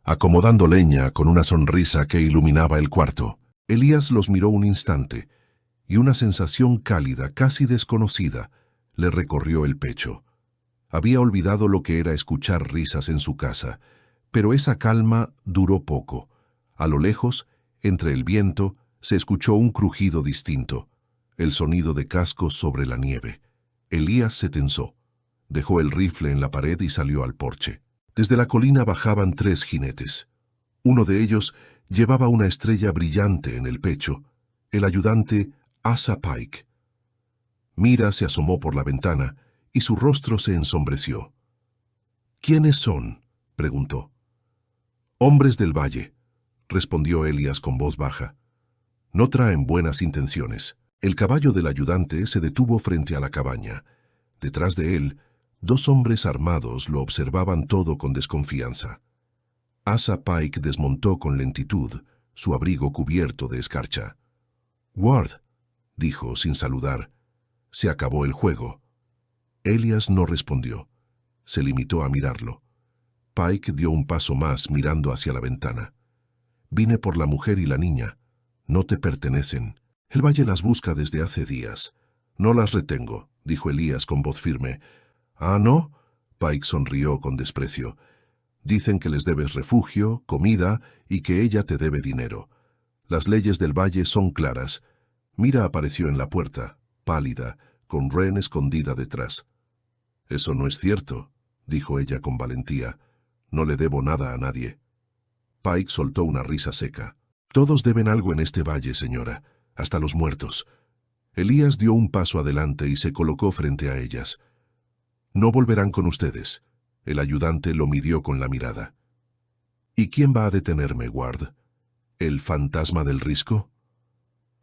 acomodando leña con una sonrisa que iluminaba el cuarto. Elías los miró un instante, y una sensación cálida, casi desconocida, le recorrió el pecho. Había olvidado lo que era escuchar risas en su casa, pero esa calma duró poco. A lo lejos, entre el viento, se escuchó un crujido distinto, el sonido de cascos sobre la nieve. Elías se tensó, dejó el rifle en la pared y salió al porche. Desde la colina bajaban 3 jinetes. Uno de ellos llevaba una estrella brillante en el pecho, el ayudante Asa Pike. Mira se asomó por la ventana y su rostro se ensombreció. «¿Quiénes son?», preguntó. «Hombres del valle», respondió Elías con voz baja. «No traen buenas intenciones». El caballo del ayudante se detuvo frente a la cabaña. Detrás de él, 2 hombres armados lo observaban todo con desconfianza. Asa Pike desmontó con lentitud, su abrigo cubierto de escarcha. «Ward», dijo sin saludar, «se acabó el juego». Elías no respondió. Se limitó a mirarlo. Pike dio un paso más mirando hacia la ventana. «Vine por la mujer y la niña. No te pertenecen. El valle las busca desde hace días». «No las retengo», dijo Elías con voz firme. «¿Ah, no?», Pike sonrió con desprecio. «Dicen que les debes refugio, comida y que ella te debe dinero. Las leyes del valle son claras». Mira apareció en la puerta, pálida, con Wren escondida detrás. «Eso no es cierto», dijo ella con valentía. «No le debo nada a nadie». Pike soltó una risa seca. «Todos deben algo en este valle, señora, hasta los muertos». Elías dio un paso adelante y se colocó frente a ellas. «No volverán con ustedes». El ayudante lo midió con la mirada. «¿Y quién va a detenerme, Ward? ¿El fantasma del risco?».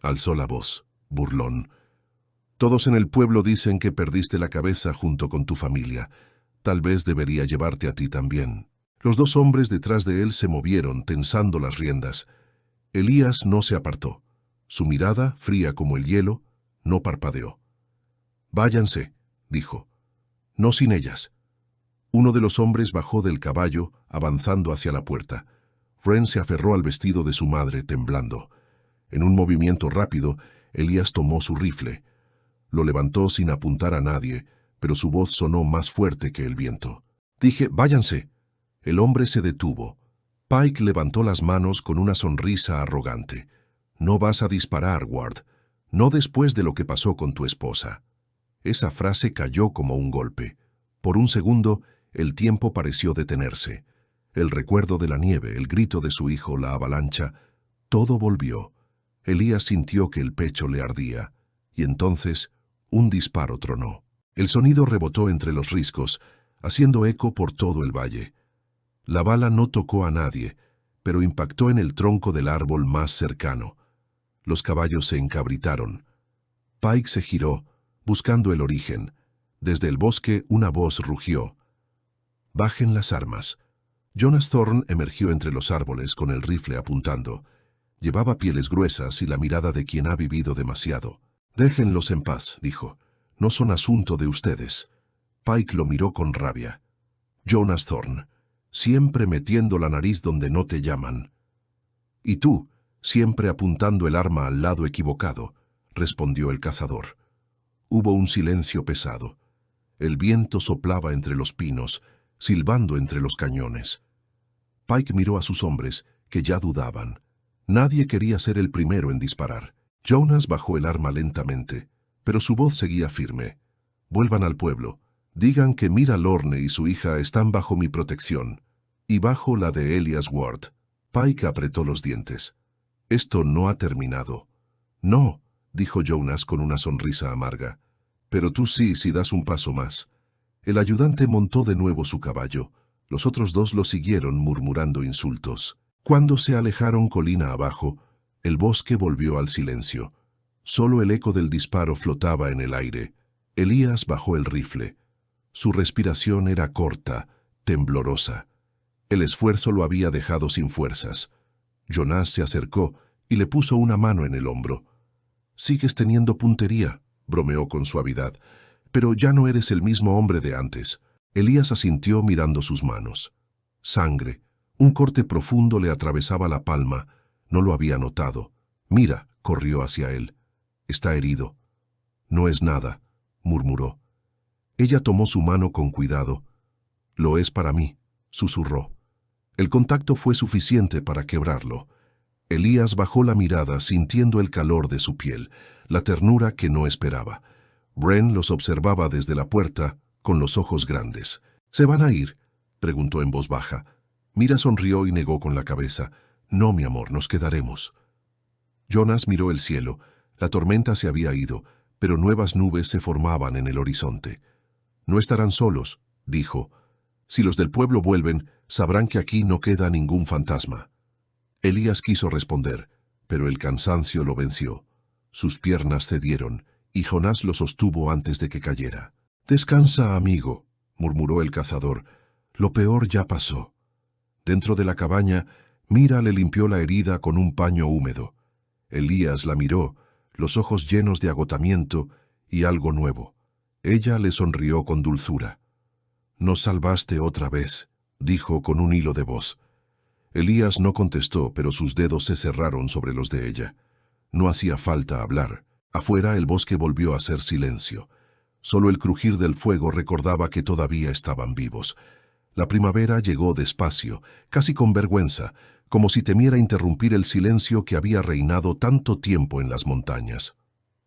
Alzó la voz, burlón. Todos en el pueblo dicen que perdiste la cabeza junto con tu familia. Tal vez debería llevarte a ti también. Los dos hombres detrás de él se movieron, tensando las riendas. Elías no se apartó. Su mirada, fría como el hielo, no parpadeó. «Váyanse», dijo. «No sin ellas». Uno de los hombres bajó del caballo, avanzando hacia la puerta. Wren se aferró al vestido de su madre, temblando. En un movimiento rápido, Elías tomó su rifle. Lo levantó sin apuntar a nadie, pero su voz sonó más fuerte que el viento. «Dije, váyanse». El hombre se detuvo. Pike levantó las manos con una sonrisa arrogante. «No vas a disparar, Ward. No después de lo que pasó con tu esposa». Esa frase cayó como un golpe. Por un segundo, el tiempo pareció detenerse. El recuerdo de la nieve, el grito de su hijo, la avalancha, todo volvió. Elías sintió que el pecho le ardía, y entonces un disparo tronó. El sonido rebotó entre los riscos, haciendo eco por todo el valle. La bala no tocó a nadie, pero impactó en el tronco del árbol más cercano. Los caballos se encabritaron. Pike se giró, buscando el origen. Desde el bosque una voz rugió. «Bajen las armas». Jonas Thorne emergió entre los árboles con el rifle apuntando. Llevaba pieles gruesas y la mirada de quien ha vivido demasiado. «Déjenlos en paz», dijo. «No son asunto de ustedes». Pike lo miró con rabia. «Jonas Thorne, siempre metiendo la nariz donde no te llaman». «Y tú, siempre apuntando el arma al lado equivocado», respondió el cazador. Hubo un silencio pesado. El viento soplaba entre los pinos, silbando entre los cañones. Pike miró a sus hombres, que ya dudaban. Nadie quería ser el primero en disparar. Jonas bajó el arma lentamente, pero su voz seguía firme. «Vuelvan al pueblo. Digan que Mira Lorne y su hija están bajo mi protección, y bajo la de Elias Ward». Pike apretó los dientes. «Esto no ha terminado». «No», dijo Jonas con una sonrisa amarga. «Pero tú sí, si das un paso más». El ayudante montó de nuevo su caballo. Los otros dos lo siguieron murmurando insultos. Cuando se alejaron colina abajo, el bosque volvió al silencio. Solo el eco del disparo flotaba en el aire. Elías bajó el rifle. Su respiración era corta, temblorosa. El esfuerzo lo había dejado sin fuerzas. Jonas se acercó y le puso una mano en el hombro. «Sigues teniendo puntería», bromeó con suavidad, «pero ya no eres el mismo hombre de antes». Elías asintió mirando sus manos. Sangre. Un corte profundo le atravesaba la palma. No lo había notado. «Mira», corrió hacia él. «Está herido». «No es nada», murmuró. Ella tomó su mano con cuidado. «Lo es para mí», susurró. El contacto fue suficiente para quebrarlo. Elías bajó la mirada sintiendo el calor de su piel, la ternura que no esperaba. Wren los observaba desde la puerta, con los ojos grandes. «¿Se van a ir?», preguntó en voz baja. Mira sonrió y negó con la cabeza. «No, mi amor, nos quedaremos». Jonas miró el cielo. La tormenta se había ido, pero nuevas nubes se formaban en el horizonte. «No estarán solos», dijo. «Si los del pueblo vuelven, sabrán que aquí no queda ningún fantasma». Elías quiso responder, pero el cansancio lo venció. Sus piernas cedieron, y Jonás lo sostuvo antes de que cayera. «Descansa, amigo», murmuró el cazador. «Lo peor ya pasó». Dentro de la cabaña, Mira le limpió la herida con un paño húmedo. Elías la miró, los ojos llenos de agotamiento y algo nuevo. Ella le sonrió con dulzura. «Nos salvaste otra vez», dijo con un hilo de voz. Elías no contestó, pero sus dedos se cerraron sobre los de ella. No hacía falta hablar. Afuera el bosque volvió a ser silencio. Solo el crujir del fuego recordaba que todavía estaban vivos. La primavera llegó despacio, casi con vergüenza, como si temiera interrumpir el silencio que había reinado tanto tiempo en las montañas.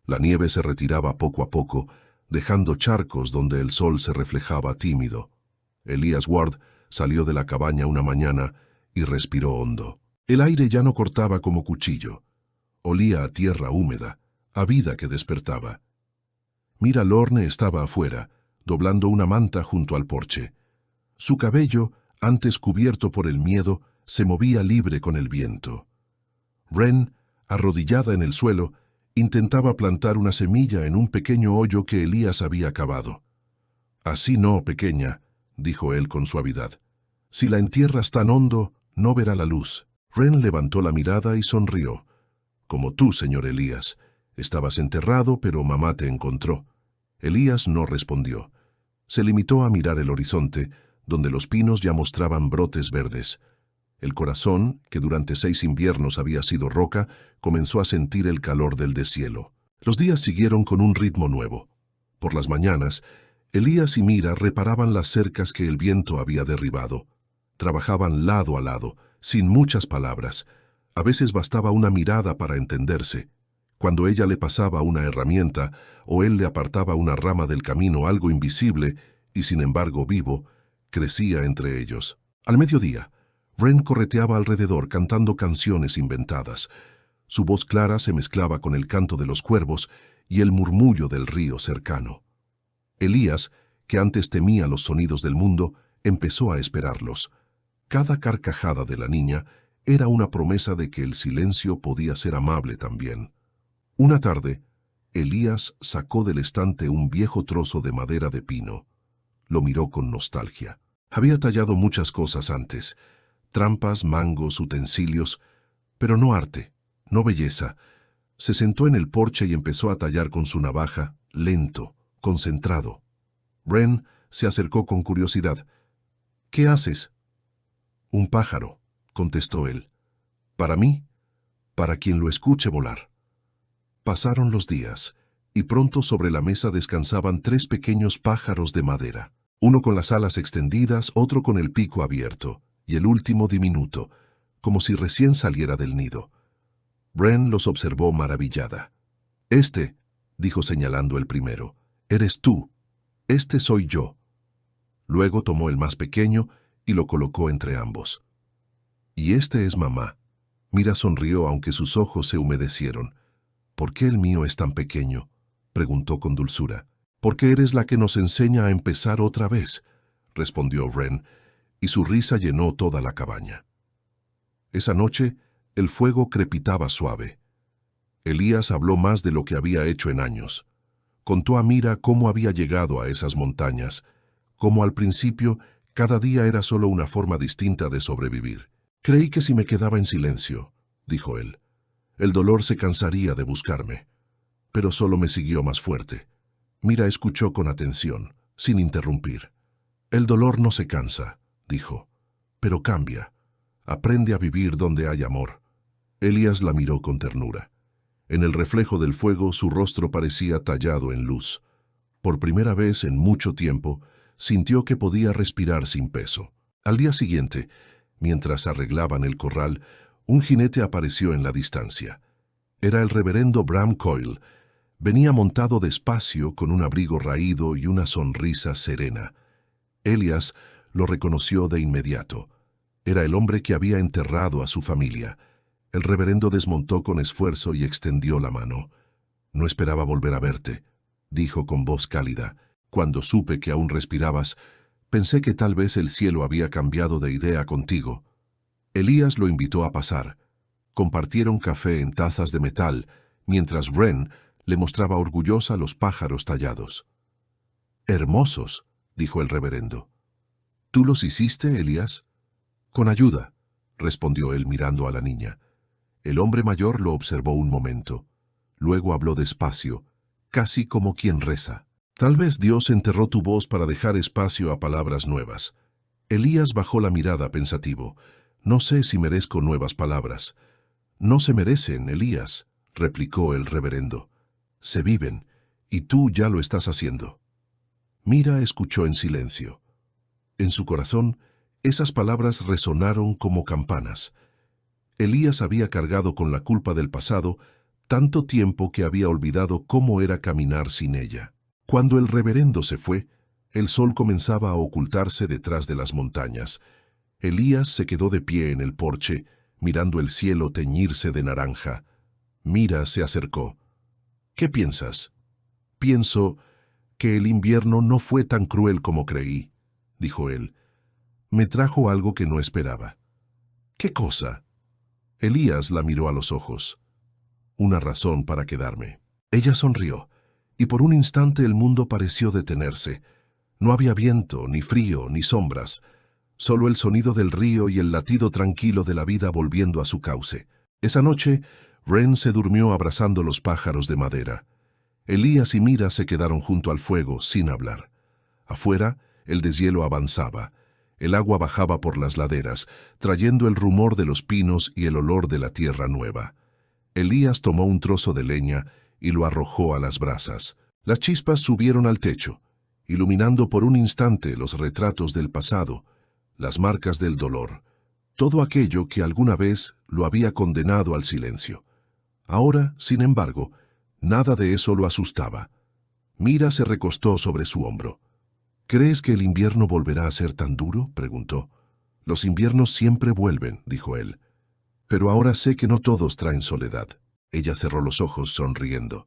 La nieve se retiraba poco a poco, dejando charcos donde el sol se reflejaba tímido. Elias Ward salió de la cabaña una mañana y respiró hondo. El aire ya no cortaba como cuchillo. Olía a tierra húmeda, a vida que despertaba. Mira Lorne estaba afuera, doblando una manta junto al porche. Su cabello, antes cubierto por el miedo, se movía libre con el viento. Wren, arrodillada en el suelo, Intentaba plantar una semilla en un pequeño hoyo que Elías había cavado. «Así no, pequeña», dijo él con suavidad. «Si la entierras tan hondo, no verá la luz». Wren levantó la mirada y sonrió. «Como tú, señor Elías. Estabas enterrado, pero mamá te encontró». Elías no respondió. Se limitó a mirar el horizonte, donde los pinos ya mostraban brotes verdes. El corazón, que durante 6 inviernos había sido roca, comenzó a sentir el calor del deshielo. Los días siguieron con un ritmo nuevo. Por las mañanas, Elías y Mira reparaban las cercas que el viento había derribado. Trabajaban lado a lado, sin muchas palabras. A veces bastaba una mirada para entenderse. Cuando ella le pasaba una herramienta o él le apartaba una rama del camino, algo invisible y sin embargo vivo, crecía entre ellos. Al mediodía, Wren correteaba alrededor cantando canciones inventadas. Su voz clara se mezclaba con el canto de los cuervos y el murmullo del río cercano. Elías, que antes temía los sonidos del mundo, empezó a esperarlos. Cada carcajada de la niña era una promesa de que el silencio podía ser amable también. Una tarde, Elías sacó del estante un viejo trozo de madera de pino. Lo miró con nostalgia. Había tallado muchas cosas antes: trampas, mangos, utensilios, pero no arte, no belleza. Se sentó en el porche y empezó a tallar con su navaja, lento, concentrado. Wren se acercó con curiosidad. «¿Qué haces?» «Un pájaro», contestó él. «¿Para mí?» «Para quien lo escuche volar». Pasaron los días, y pronto sobre la mesa descansaban 3 pequeños pájaros de madera. Uno con las alas extendidas, otro con el pico abierto, y el último diminuto, como si recién saliera del nido. Wren los observó maravillada. «Este», dijo señalando el primero, «eres tú. Este soy yo». Luego tomó el más pequeño y lo colocó entre ambos. «Y este es mamá». Mira sonrió aunque sus ojos se humedecieron. «¿Por qué el mío es tan pequeño?», preguntó con dulzura. «Porque eres la que nos enseña a empezar otra vez», respondió Wren, y su risa llenó toda la cabaña. Esa noche, el fuego crepitaba suave. Elías habló más de lo que había hecho en años. Contó a Mira cómo había llegado a esas montañas, cómo al principio cada día era solo una forma distinta de sobrevivir. «Creí que si me quedaba en silencio», dijo él, «el dolor se cansaría de buscarme». Pero solo me siguió más fuerte. Mira escuchó con atención, sin interrumpir. «El dolor no se cansa», dijo, «pero cambia. Aprende a vivir donde hay amor». Elías la miró con ternura. En el reflejo del fuego su rostro parecía tallado en luz. Por primera vez en mucho tiempo, sintió que podía respirar sin peso. Al día siguiente, mientras arreglaban el corral, un jinete apareció en la distancia. Era el reverendo Bram Coyle. Venía montado despacio con un abrigo raído y una sonrisa serena. Elías lo reconoció de inmediato. Era el hombre que había enterrado a su familia. El reverendo desmontó con esfuerzo y extendió la mano. «No esperaba volver a verte», dijo con voz cálida. «Cuando supe que aún respirabas, pensé que tal vez el cielo había cambiado de idea contigo». Elías lo invitó a pasar. Compartieron café en tazas de metal, mientras Wren le mostraba orgullosa los pájaros tallados. «Hermosos», dijo el reverendo. «¿Tú los hiciste, Elías?» «Con ayuda», respondió él mirando a la niña. El hombre mayor lo observó un momento. Luego habló despacio, casi como quien reza. «Tal vez Dios enterró tu voz para dejar espacio a palabras nuevas». Elías bajó la mirada pensativo. «No sé si merezco nuevas palabras». «No se merecen, Elías», replicó el reverendo. «Se viven, y tú ya lo estás haciendo». Mira escuchó en silencio. En su corazón, esas palabras resonaron como campanas. Elías había cargado con la culpa del pasado tanto tiempo que había olvidado cómo era caminar sin ella. Cuando el reverendo se fue, el sol comenzaba a ocultarse detrás de las montañas. Elías se quedó de pie en el porche, mirando el cielo teñirse de naranja. Mira se acercó. «¿Qué piensas?» «Pienso que el invierno no fue tan cruel como creí», dijo él. «Me trajo algo que no esperaba». «¿Qué cosa?» Elías la miró a los ojos. una razón para quedarme. Ella sonrió, y por un instante el mundo pareció detenerse. No había viento, ni frío, ni sombras, solo el sonido del río y el latido tranquilo de la vida volviendo a su cauce. Esa noche, Wren se durmió abrazando los pájaros de madera. Elías y Mira se quedaron junto al fuego, sin hablar. Afuera, el deshielo avanzaba. El agua bajaba por las laderas, trayendo el rumor de los pinos y el olor de la tierra nueva. Elías tomó un trozo de leña y lo arrojó a las brasas. Las chispas subieron al techo, iluminando por un instante los retratos del pasado, las marcas del dolor, todo aquello que alguna vez lo había condenado al silencio. Ahora, sin embargo, nada de eso lo asustaba. Mira se recostó sobre su hombro. ¿Crees que el invierno volverá a ser tan duro?, preguntó. Los inviernos siempre vuelven, dijo él. Pero ahora sé que no todos traen soledad. Ella cerró los ojos sonriendo.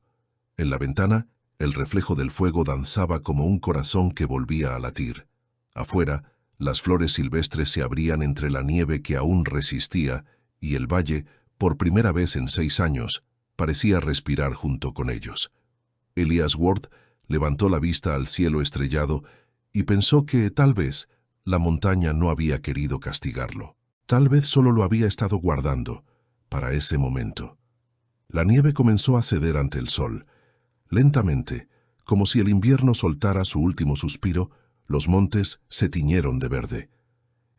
En la ventana, el reflejo del fuego danzaba como un corazón que volvía a latir. Afuera, las flores silvestres se abrían entre la nieve que aún resistía, y el valle, por primera vez en 6 años, parecía respirar junto con ellos. Elías Ward levantó la vista al cielo estrellado y pensó que, tal vez, la montaña no había querido castigarlo. Tal vez solo lo había estado guardando para ese momento. La nieve comenzó a ceder ante el sol. Lentamente, como si el invierno soltara su último suspiro, los montes se tiñeron de verde.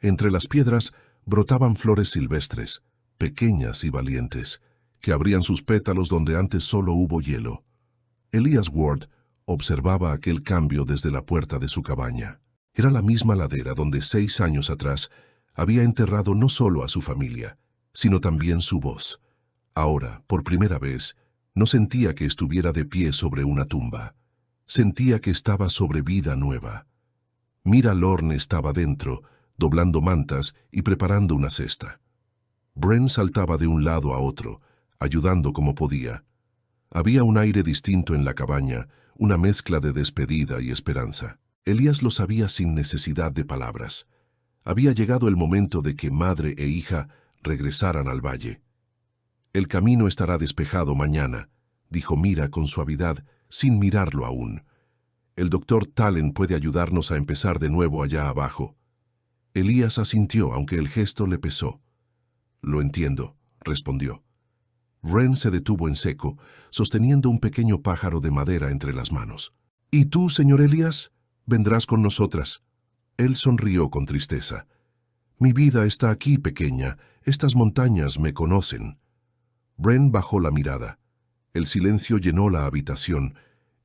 Entre las piedras brotaban flores silvestres, pequeñas y valientes, que abrían sus pétalos donde antes solo hubo hielo. Elías Ward observaba aquel cambio desde la puerta de su cabaña. Era la misma ladera donde 6 años atrás había enterrado no solo a su familia, sino también su voz. Ahora, por primera vez, no sentía que estuviera de pie sobre una tumba. Sentía que estaba sobre vida nueva. Mira Lorne estaba dentro, doblando mantas y preparando una cesta. Wren saltaba de un lado a otro, ayudando como podía. Había un aire distinto en la cabaña, una mezcla de despedida y esperanza. Elías lo sabía sin necesidad de palabras. Había llegado el momento de que madre e hija regresaran al valle. «El camino estará despejado mañana», dijo Mira con suavidad, sin mirarlo aún. «El doctor Talen puede ayudarnos a empezar de nuevo allá abajo». Elías asintió, aunque el gesto le pesó. «Lo entiendo», respondió. Wren se detuvo en seco, sosteniendo un pequeño pájaro de madera entre las manos. «¿Y tú, señor Elías? Vendrás con nosotras». Él sonrió con tristeza. «Mi vida está aquí, pequeña. Estas montañas me conocen». Wren bajó la mirada. El silencio llenó la habitación,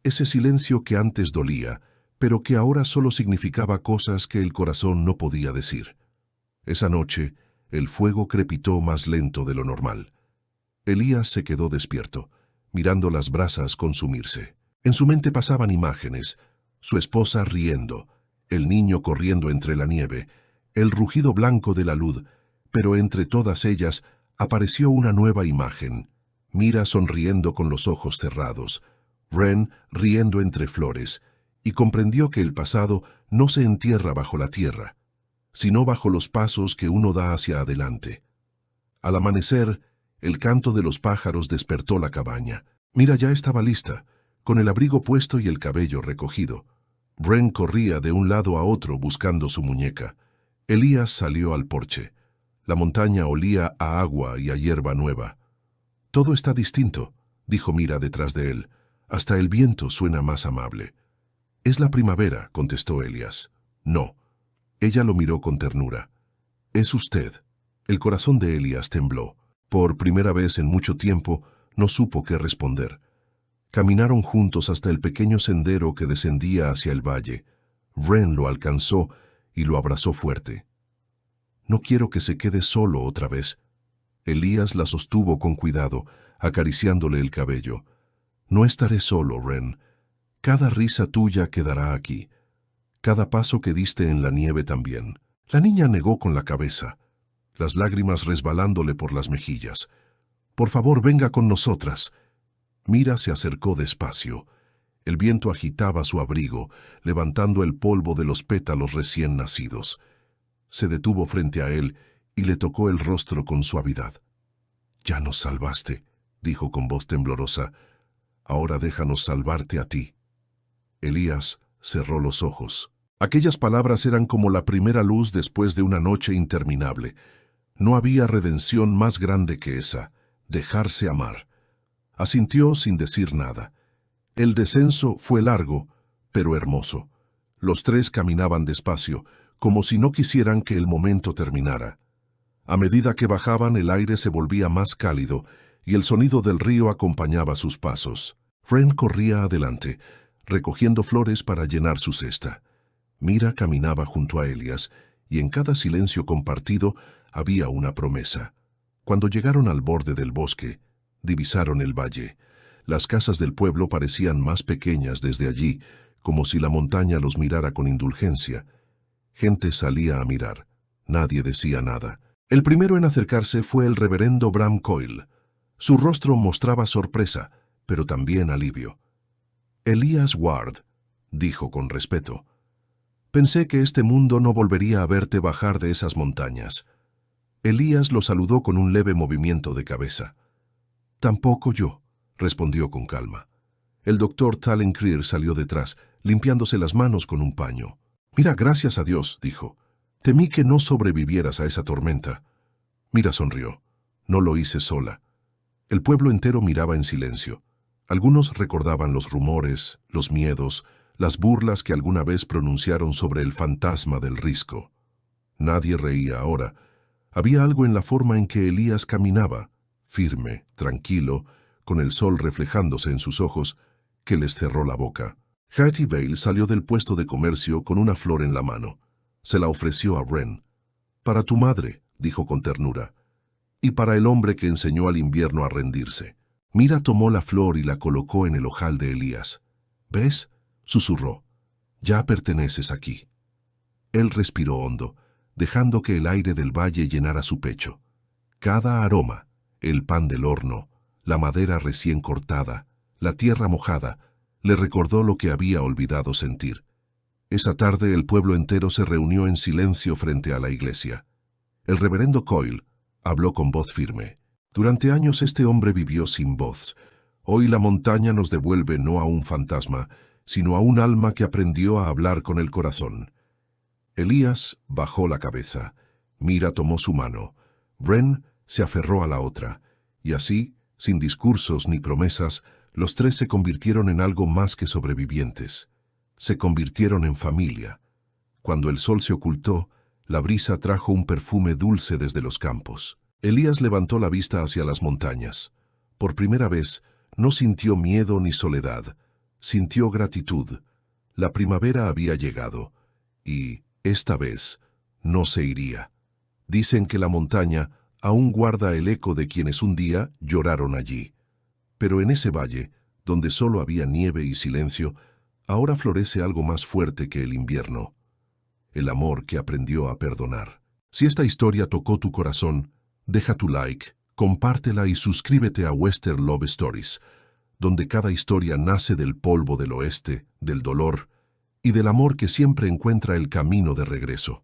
ese silencio que antes dolía, pero que ahora solo significaba cosas que el corazón no podía decir. Esa noche, el fuego crepitó más lento de lo normal. Elías se quedó despierto, mirando las brasas consumirse. En su mente pasaban imágenes: su esposa riendo, el niño corriendo entre la nieve, el rugido blanco de la luz, pero entre todas ellas apareció una nueva imagen. Mira sonriendo con los ojos cerrados, Wren riendo entre flores, y comprendió que el pasado no se entierra bajo la tierra, sino bajo los pasos que uno da hacia adelante. Al amanecer, el canto de los pájaros despertó la cabaña. Mira ya estaba lista, con el abrigo puesto y el cabello recogido. Wren corría de un lado a otro buscando su muñeca. Elías salió al porche. La montaña olía a agua y a hierba nueva. «Todo está distinto», dijo Mira detrás de él. «Hasta el viento suena más amable». «Es la primavera», contestó Elías. «No». Ella lo miró con ternura. «Es usted». El corazón de Elías tembló. Por primera vez en mucho tiempo, no supo qué responder. Caminaron juntos hasta el pequeño sendero que descendía hacia el valle. Wren lo alcanzó y lo abrazó fuerte. «No quiero que se quede solo otra vez». Elías la sostuvo con cuidado, acariciándole el cabello. «No estaré solo, Wren. Cada risa tuya quedará aquí. Cada paso que diste en la nieve también». La niña negó con la cabeza, las lágrimas resbalándole por las mejillas. «Por favor, venga con nosotras». Mira se acercó despacio. El viento agitaba su abrigo, levantando el polvo de los pétalos recién nacidos. Se detuvo frente a él y le tocó el rostro con suavidad. «Ya nos salvaste», dijo con voz temblorosa. Ahora déjanos salvarte a ti. Elías cerró los ojos. Aquellas palabras eran como la primera luz después de una noche interminable. No había redención más grande que esa, dejarse amar. Asintió sin decir nada. El descenso fue largo, pero hermoso. Los tres caminaban despacio, como si no quisieran que el momento terminara. A medida que bajaban, el aire se volvía más cálido y el sonido del río acompañaba sus pasos. Fren corría adelante, recogiendo flores para llenar su cesta. Mira caminaba junto a Elías, y en cada silencio compartido había una promesa. Cuando llegaron al borde del bosque, divisaron el valle. Las casas del pueblo parecían más pequeñas desde allí, como si la montaña los mirara con indulgencia. Gente salía a mirar. Nadie decía nada. El primero en acercarse fue el reverendo Bram Coyle. Su rostro mostraba sorpresa, pero también alivio. Elías Ward, dijo con respeto. Pensé que este mundo no volvería a verte bajar de esas montañas. Elías lo saludó con un leve movimiento de cabeza. Tampoco yo, respondió con calma. El doctor Talencreer salió detrás, limpiándose las manos con un paño. Mira, gracias a Dios, dijo. Temí que no sobrevivieras a esa tormenta. Mira, sonrió. No lo hice sola. El pueblo entero miraba en silencio. Algunos recordaban los rumores, los miedos, las burlas que alguna vez pronunciaron sobre el fantasma del risco. Nadie reía ahora. Había algo en la forma en que Elías caminaba, firme, tranquilo, con el sol reflejándose en sus ojos, que les cerró la boca. Hattie Vale salió del puesto de comercio con una flor en la mano. Se la ofreció a Wren. «Para tu madre», dijo con ternura, «y para el hombre que enseñó al invierno a rendirse». Mira tomó la flor y la colocó en el ojal de Elías. «¿Ves?», susurró. «Ya perteneces aquí». Él respiró hondo, dejando que el aire del valle llenara su pecho. Cada aroma, el pan del horno, la madera recién cortada, la tierra mojada, le recordó lo que había olvidado sentir. Esa tarde el pueblo entero se reunió en silencio frente a la iglesia. El reverendo Coyle habló con voz firme. Durante años este hombre vivió sin voz. Hoy la montaña nos devuelve no a un fantasma, sino a un alma que aprendió a hablar con el corazón. Elías bajó la cabeza. Mira tomó su mano. Wren se aferró a la otra. Y así, sin discursos ni promesas, los tres se convirtieron en algo más que sobrevivientes. Se convirtieron en familia. Cuando el sol se ocultó, la brisa trajo un perfume dulce desde los campos. Elías levantó la vista hacia las montañas. Por primera vez, no sintió miedo ni soledad. Sintió gratitud. La primavera había llegado. Y, esta vez, no se iría. Dicen que la montaña aún guarda el eco de quienes un día lloraron allí. Pero en ese valle, donde solo había nieve y silencio, ahora florece algo más fuerte que el invierno. El amor que aprendió a perdonar. Si esta historia tocó tu corazón, deja tu like, compártela y suscríbete a Western Love Stories, donde cada historia nace del polvo del oeste, del dolor y del amor que siempre encuentra el camino de regreso.